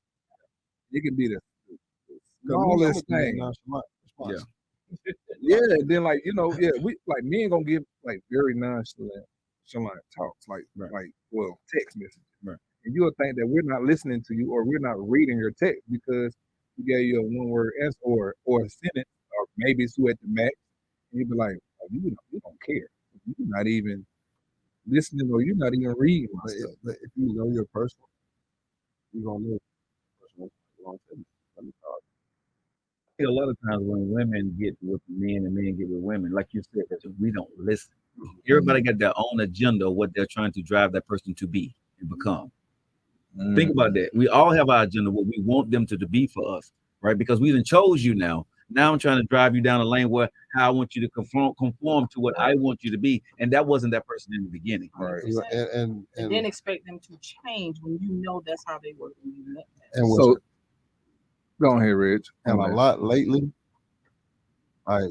It can be the smallest thing. Yeah. Yeah, and then like we like men gonna give like very nonchalant talks, like text messages. Right. And you'll think that we're not listening to you or we're not reading your text because we gave you a one-word answer or a sentence or maybe two at the max, and you'd be like, oh, you don't care. You're not even listening or you're not even reading my stuff. But if you know your person, you're gonna know your person. A lot of times when women get with men and men get with women, like you said, that we don't listen. Everybody got their own agenda of what they're trying to drive that person to be and become. Think about that. We all have our agenda, what we want them to be for us, right? Because we done chose you now. Now I'm trying to drive you down a lane where how I want you to conform to what I want you to be, and that wasn't that person in the beginning. Right. And then expect them to change when you know that's how they were when you met them. And so, go ahead, Rich. And a lot lately, I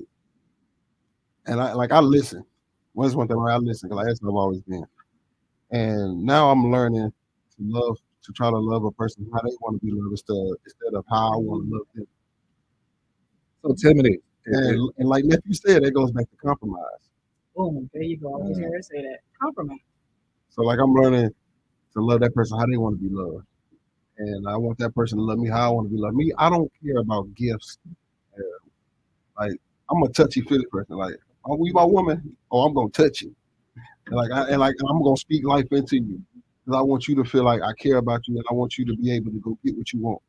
listen. What's one thing where I listen because that's what I've always been. And now I'm learning to try to love a person how they want to be loved instead of how I want to love them. So tell me this. And like nephew said, that goes back to compromise. Boom, there you go. I was going to say that. Compromise. So like I'm learning to love that person how they want to be loved. And I want that person to love me how I want to be loved. Me, I don't care about gifts. Like I'm a touchy-feely person. Like, are you my woman? Oh, I'm gonna touch you. And I'm gonna speak life into you. Because I want you to feel like I care about you and I want you to be able to go get what you want.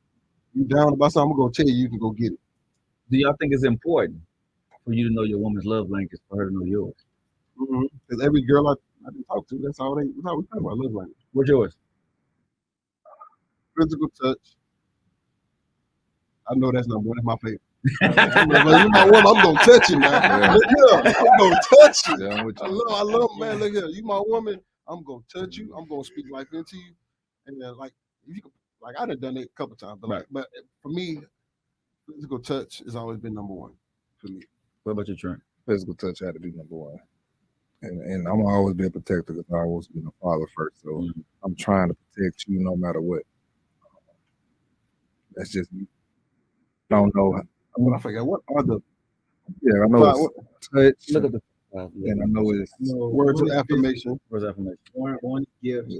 You down about something, I'm gonna tell you can go get it. Do y'all think it's important for you to know your woman's love language for her to know yours? Because every girl I talk to, that's how we talk about love language. What's yours? Physical touch. I know that's number one. That's my favorite. You my woman, I'm gonna touch you, man. Yeah. Look here, I'm gonna touch you. Yeah, I'm with you. I love, man. Look here, you my woman. I'm gonna touch you. I'm gonna speak life into you. And then I done it a couple times, but for me, physical touch has always been number one for me. What about you, Trent? Physical touch had to be number one. And I'm always been a protector because I always been a father first. So I'm trying to protect you no matter what. That's just me. I don't know. I forget what are the. Yeah, I know it's touch. Look at the. And I know it's words of affirmation. Words of affirmation. One gifts.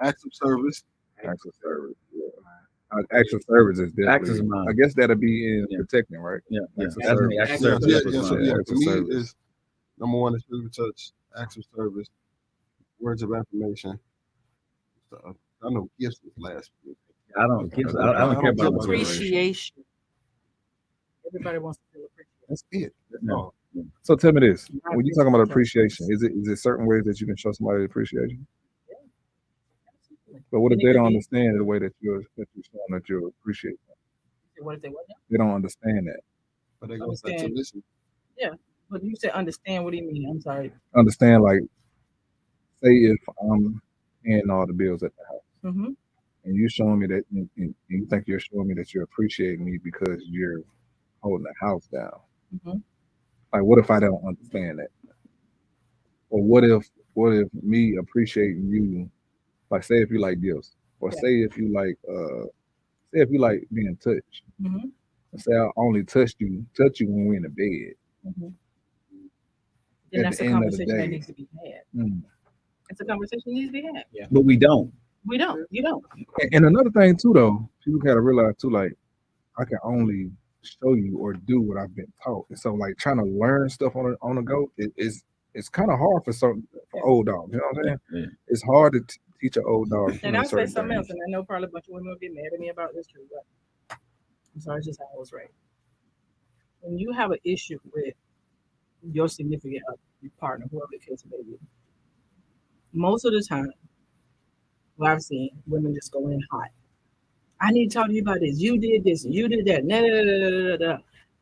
Acts of service. Acts of service. Yeah. Acts of service is definitely. Acts is mine. I guess that'll be in protecting, right? Yeah. Acts of That's service. me. Acts of service. For me, is number one is physical touch, acts of service, words of affirmation. I know gifts is last. I don't care about Appreciation. Everybody wants to feel appreciated. That's it. No. So tell me this: when you're talking about appreciation, is it certain ways that you can show somebody appreciation? Yeah. But what if they don't understand the way that you're showing that you appreciate them? What if they what now? They don't understand that. But they go back to listen. Yeah, but you said understand. What do you mean? I'm sorry. Understand, like, say if I'm paying all the bills at the house. And you're showing me that, and you think you're showing me that you're appreciating me because you're holding the house down. Mhm. Like, what if I don't understand that? Or what if me appreciating you, like say if you like gifts, or Yeah. say if you like being touched. Mhm. And say I only touch you when we're in the bed. Mhm. Then At that's the a end of the conversation that day. needs to be had. Mm. It's a conversation that needs to be had. Yeah. But we don't. We don't. You don't. And another thing too, though, people gotta realize too, like I can only show you or do what I've been taught. And so, like trying to learn stuff on the go, it's kind of hard for old dogs. You know what I'm saying? Yeah. It's hard to teach an old dog. And I'll say certain something else, things. and I know probably a bunch of women will get mad at me about this too, but I'm sorry, it's just how I was raised. When you have an issue with your significant other, your partner, whoever the case may be, most of the time, what I've seen, women just go in hot. I need to talk to you about this. You did this, and you did that. Nah, nah, nah, nah, nah, nah.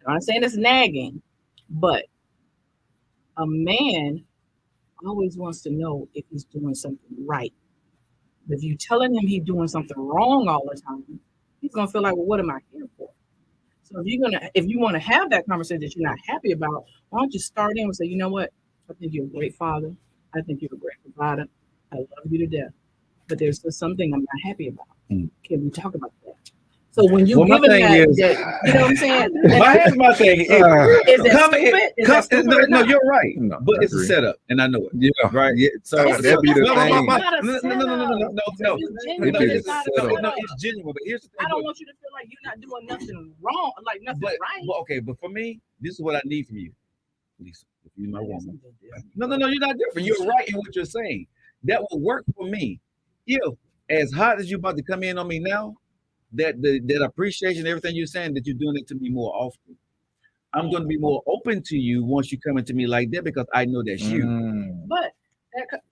I'm not saying it's nagging, but a man always wants to know if he's doing something right. If you're telling him he's doing something wrong all the time, he's gonna feel like, well, what am I here for? So if you want to have that conversation that you're not happy about, why don't you start in and say, you know what? I think you're a great father. I think you're a great provider. I love you to death. But there's just something I'm not happy about. Can we talk about that? So when you give him that, you know what I'm saying? Here's my thing. Is that stupid? Is that stupid or No, not? you're right. No, But I it's a agree. setup, and I know it. Yeah, right. Yeah, So that'd be the thing. No. It'd be the setup. No, it's genuine. But here's the thing. I don't want you to feel like you're not doing nothing wrong, like nothing right. But okay, but for me, this is what I need from you, Lisa. If you're my woman. No, you're not different. You're right in what you're saying. That will work for me. If as hot as you about to come in on me now, that appreciation, everything you're saying, that you're doing it to me more often. I'm going to be more open to you once you come into me like that because I know that's you. But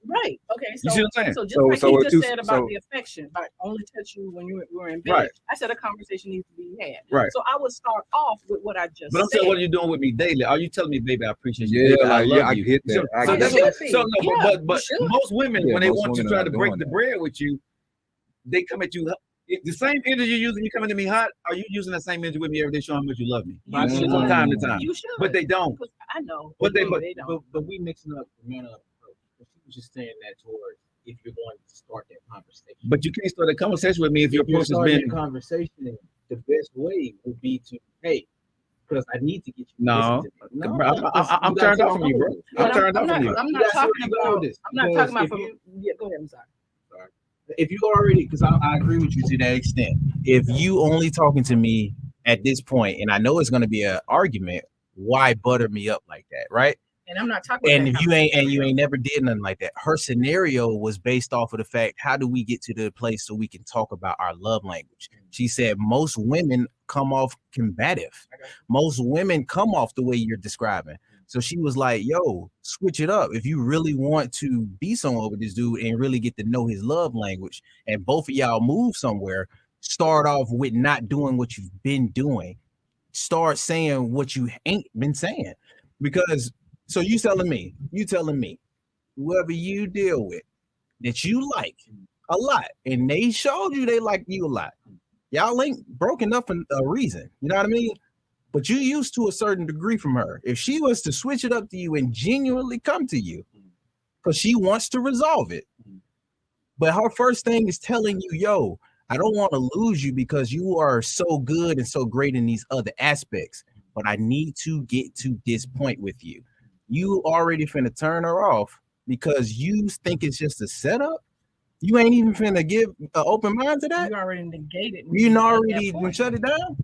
right, okay. So, You see what I'm saying? So just So- like so you what just you- said about so- the affection, but only touch you when you were in bed. Right. I said a conversation needs to be had. Right. So I would start off with what I just But I'm said. saying, what are you doing with me daily? Are you telling me, baby, I appreciate you? Yeah, baby, like, I love yeah, I you. get that. I So get that's that. what, so no, Yeah, but you should. most women, Yeah, when they most want to women try are to not break doing the that. bread with you, they come at you. The same energy you're using, you coming to me hot. Are you using that same energy with me every day, showing how much you love me? You should. From time to time. You should. But they don't. I know. But they don't. But we mixing up the manner of approach. But she was just saying that towards if you're going to start that conversation. But you can't start a conversation with me if your you're approach has starting been. a conversation, the best way would be to, hey, because I need to get you. to No, listen to me. bro, I'm you turned gotta off from you, bro. follow I'm turned off from you. I'm You not gotta see talking where you're going about with this, I'm not because talking about if from you- yeah, go ahead, I'm sorry. If you already, because I agree with you to that extent. If you only talking to me at this point, and I know it's going to be an argument, why butter me up like that, right? And I'm not talking And about if you ain't never did nothing like that. Her scenario was based off of the fact, how do we get to the place so we can talk about our love language? She said most women come off combative. Most women come off the way you're describing. So she was like, yo, switch it up. If you really want to be someone with this dude and really get to know his love language, and both of y'all move somewhere, start off with not doing what you've been doing. Start saying what you ain't been saying. Because so you telling me, whoever you deal with that you like a lot, and they showed you they like you a lot. Y'all ain't broken up for a reason. You know what I mean? But you used to a certain degree from her. If she was to switch it up to you and genuinely come to you, because she wants to resolve it. But her first thing is telling you, yo, I don't want to lose you because you are so good and so great in these other aspects, but I need to get to this point with you. You already finna turn her off because you think it's just a setup. You ain't even finna give an open mind to that. You already negated. You already shut it down.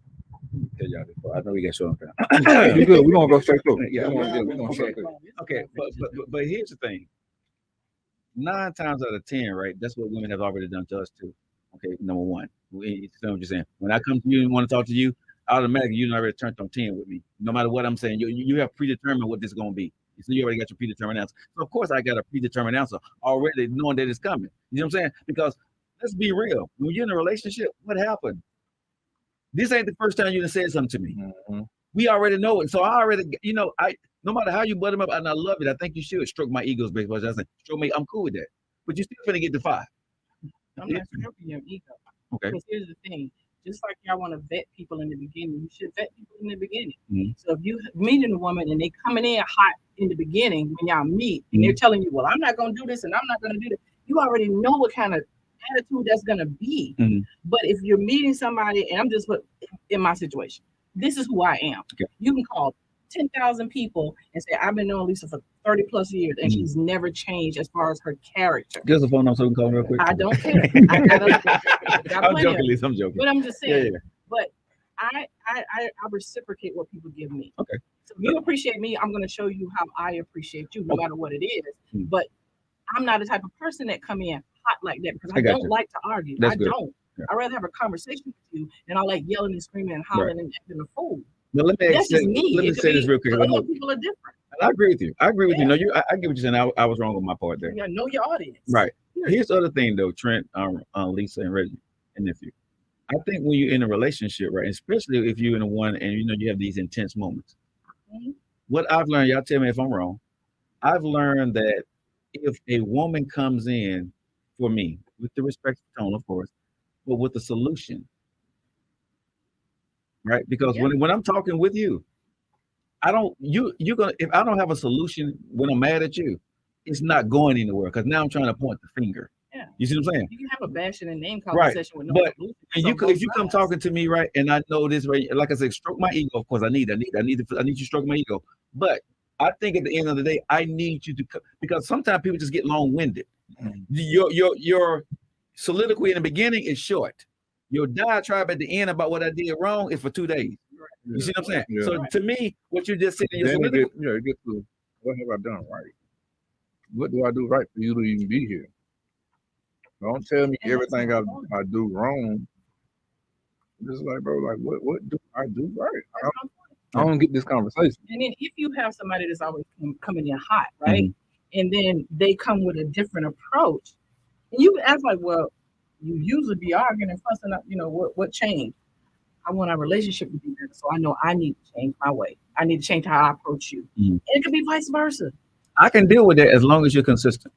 I know we got short on You good? We're gonna go straight through. Yeah, We're gonna go straight through. Okay, but here's the thing. 9 times out of 10, right? That's what women have already done to us too. Okay, number one. You know what you're saying. When I come to you and want to talk to you, automatically you already turned on 10 with me. No matter what I'm saying, you have predetermined what this is gonna be. So you already got your predetermined answer. So of course I got a predetermined answer already, knowing that it's coming. You know what I'm saying? Because let's be real. When you're in a relationship, what happened? This ain't the first time you done said something to me. Mm-hmm. We already know it. So I already, no matter how you butt him up, and I love it. I think you should stroke my ego's based. I say, stroke me. I'm cool with that. But you still finna get the 5. I'm not stroking your ego. Okay. Because here's the thing. just like y'all want to vet people in the beginning, you should vet people in the beginning. So if you meeting a woman and they coming in hot in the beginning when y'all meet, and they're telling you, well, I'm not going to do this and I'm not going to do that, you already know what kind of attitude that's going to be. But if you're meeting somebody, and I'm just in my situation, this is who I am. You can call 10,000 people and say, I've been knowing Lisa for 30 plus years, and she's never changed as far as her character. Give us a phone number so we can call real quick. I don't care. I'm joking, Lisa. I'm joking. But I'm just saying. Yeah. But I reciprocate what people give me. Okay. So if you appreciate me, I'm going to show you how I appreciate you, no matter what it is. But I'm not the type of person that come in hot like that because I don't like to argue. That's I good. don't. Yeah. I'd rather have a conversation with you than I like yelling and screaming and hollering and acting a fool. But let me That's just me. Let me say this real quick. Other people are different. And I agree with you. No, I get what you're saying. I was wrong on my part there. Yeah, know your audience. Right. Here's the other thing though, Trent, Lisa, and Reggie, and nephew. I think when you're in a relationship, right, especially if you're in a one and you have these intense moments. What I've learned, y'all tell me if I'm wrong. I've learned that if a woman comes in for me with the respectful tone, of course, but with a solution, right? Because when I'm talking with you, if I don't have a solution when I'm mad at you, it's not going anywhere because now I'm trying to point the finger. Yeah. You see what I'm saying? You can have a bashing and name calling session with no solution. And if you come talking to me, right, and I know this, right, like I said, stroke my ego. Of course, I need you to stroke my ego. But I think at the end of the day, I need you to, because sometimes people just get long-winded. Your soliloquy in the beginning is short. Your diatribe at the end about what I did wrong is for 2 days. You see what I'm saying? Yeah. So to me, what you just said, Then it gets to what have I done right? What do I do right for you to even be here? Don't tell me everything I do wrong. Just like, bro, like what do I do right? I don't get this conversation. And then if you have somebody that's always coming in hot, right? And then they come with a different approach, and you ask like, well, you usually be arguing and fussing up, what changed? I want our relationship to be better, so I know I need to change my way. I need to change how I approach you. And it could be vice versa. I can deal with that as long as you're consistent.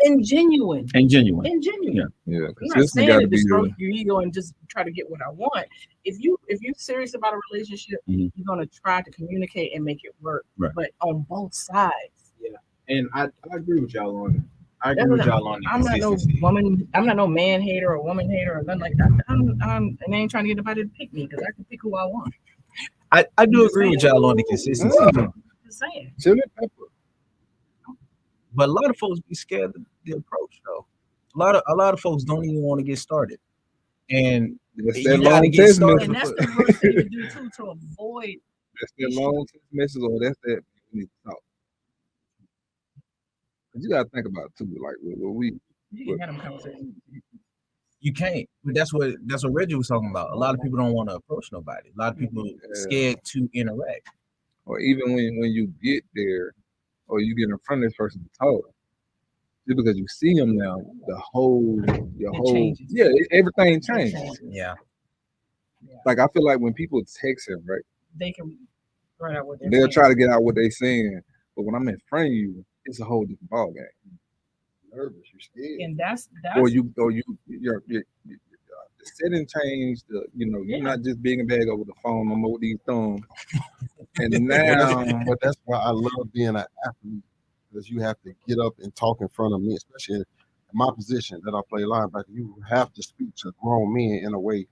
And genuine. Yeah. Yeah. I'm not saying to stroke your ego and just try to get what I want. If you're serious about a relationship, you're gonna try to communicate and make it work. Right. But on both sides. Yeah. And I agree with y'all on it. I agree with y'all on the I'm not no woman. I'm not no man hater or woman hater or nothing like that. And I ain't trying to get nobody to pick me because I can pick who I want. I do agree with y'all on the consistency. Just saying. Chili pepper. But a lot of folks be scared of the approach, though. A lot of folks don't even want to get started, and that's you gotta get started. And that's the worst thing to do too, to avoid. That's that long text message, or that's that we need to talk. But you gotta think about it too, like you can have them conversations. You can't, but that's what Reggie was talking about. A lot of people don't want to approach nobody. A lot of people scared to interact. Or even when you get there, or you get in front of this person to talk, just because you see them now, everything changes. Yeah. Like I feel like when people text him, right, they can run out what they'll try to get out what they're saying, but when I'm in front of you, it's a whole different ball game. Nervous, you're scared, and that's your the setting changed. You're not just big and bag over the phone no more with these thumbs. And now, but that's why I love being an athlete, because you have to get up and talk in front of me, especially in my position that I play linebacker. You have to speak to grown men in a way,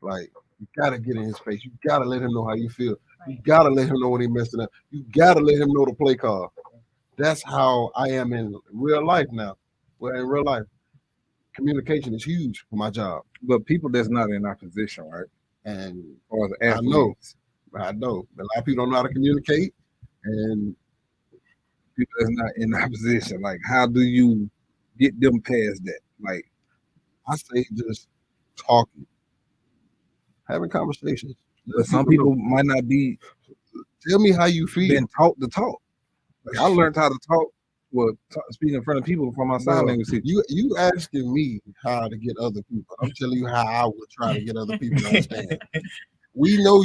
like you gotta get in his face. You gotta let him know how you feel. You gotta let him know when he's messing up. You gotta let him know the play call. That's how I am in real life now. Well, in real life, communication is huge for my job. But people that's not in our position, right? And or the athletes, I know. A lot of people don't know how to communicate, and people that's not in our position. Like, how do you get them past that? Like, I say just talking, having conversations. But some people might not be. Tell me how you feel. Been taught to talk. Like, I learned how to talk. Well, speaking in front of people from my sign language. You asking me how to get other people. I'm telling you how I would try to get other people to understand. We know.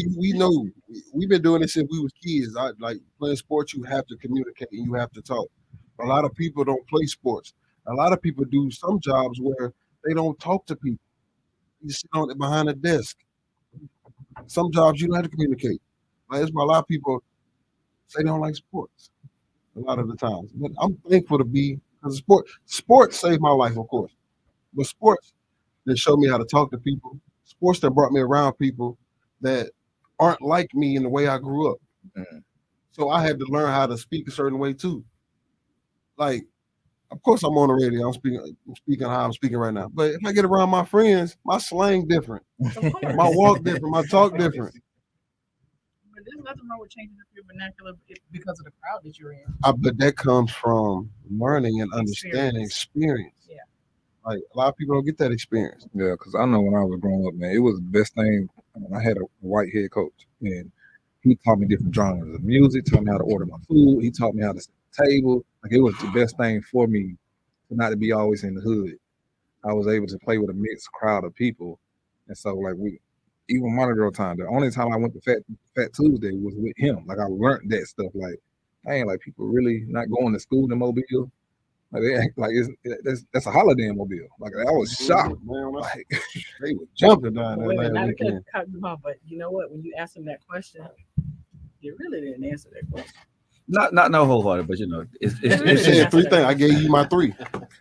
We've been doing this since we was kids. Like playing sports, you have to communicate and you have to talk. A lot of people don't play sports. A lot of people do some jobs where they don't talk to people. You sit on it behind a desk. Some jobs you don't have to communicate. Like that's why a lot of people say they don't like sports a lot of the times. But I'm thankful to be because sports saved my life, of course. But sports that showed me how to talk to people, sports that brought me around people that aren't like me in the way I grew up. So I had to learn how to speak a certain way too. Like, of course, I'm on the radio. I'm speaking how I'm speaking right now. But if I get around my friends, my slang different, my walk different, my talk different. But there's nothing wrong with changing up your vernacular because of the crowd that you're in. But that comes from learning and understanding experience. Yeah. Like a lot of people don't get that experience. Yeah, because I know when I was growing up, man, it was the best thing. I had a white head coach, and he taught me different genres of music, taught me how to order my food. He taught me how to set the table. Like it was the best thing for me to not to be always in the hood. I was able to play with a mixed crowd of people, and so like even Mardi Gras time, the only time I went to Fat Tuesday was with him. Like I learned that stuff. Like, dang, like people really not going to school in Mobile. Like they act like that's a holiday in Mobile. Like I was shocked. Man, like they were jumping down there Wait, not last to weekend. cut you off, but you know what? When you asked him that question, you really didn't answer that question. Not no wholehearted, but you know, You said 3 things. I gave you my 3.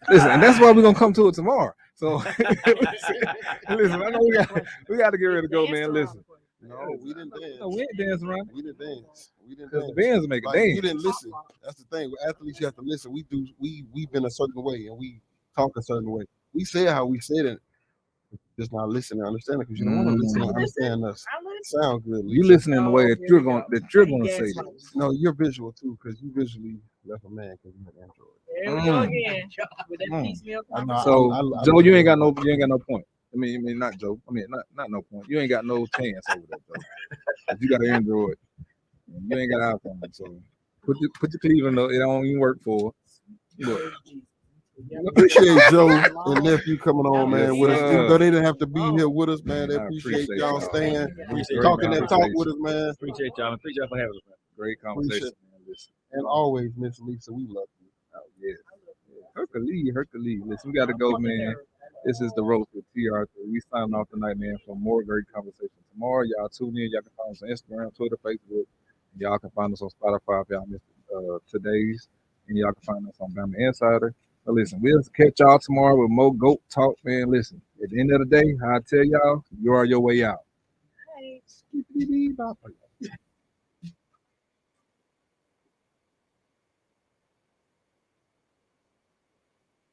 Listen, and that's why we're gonna come to it tomorrow. So listen, I know we got to get ready to go, man. Listen. No, we didn't dance. No, we ain't dance around. We didn't dance. We didn't Because dance. the bands make a Like, dance. you didn't listen. That's the thing. With athletes, you have to listen. We've been a certain way and we talk a certain way. We said how we said it. Just not listening and understand it because you don't want to listen and understand us. Sound good. You listening the way that you're going to say this. No, you're visual too because you visually left a man because you had Android. There we go again. With that piecemeal conversation. So Joe, you ain't got no point. I mean, not Joe. I mean, not no point. You ain't got no chance over that, Joe. You got an Android. You ain't got an iPhone. So put your Cleveland though. It don't even work for. Look. Appreciate Joe and nephew coming on, man, with us. Even though they didn't have to be here with us, man. They appreciate y'all staying, talking that talk with us, man. Appreciate y'all. Appreciate y'all for having us, man. Great conversation, man. And always, Miss Lisa, we love you. Oh, yeah. Hercules. Listen, we got to go, man. This is the Roast with TR3. We signing off tonight, man, for more great conversation tomorrow. Y'all tune in. Y'all can find us on Instagram, Twitter, Facebook. Y'all can find us on Spotify if y'all missed today's. And y'all can find us on Bama Insider. So listen, we'll catch y'all tomorrow with more GOAT talk, man. Listen, at the end of the day, I tell y'all, you are your way out. Hey.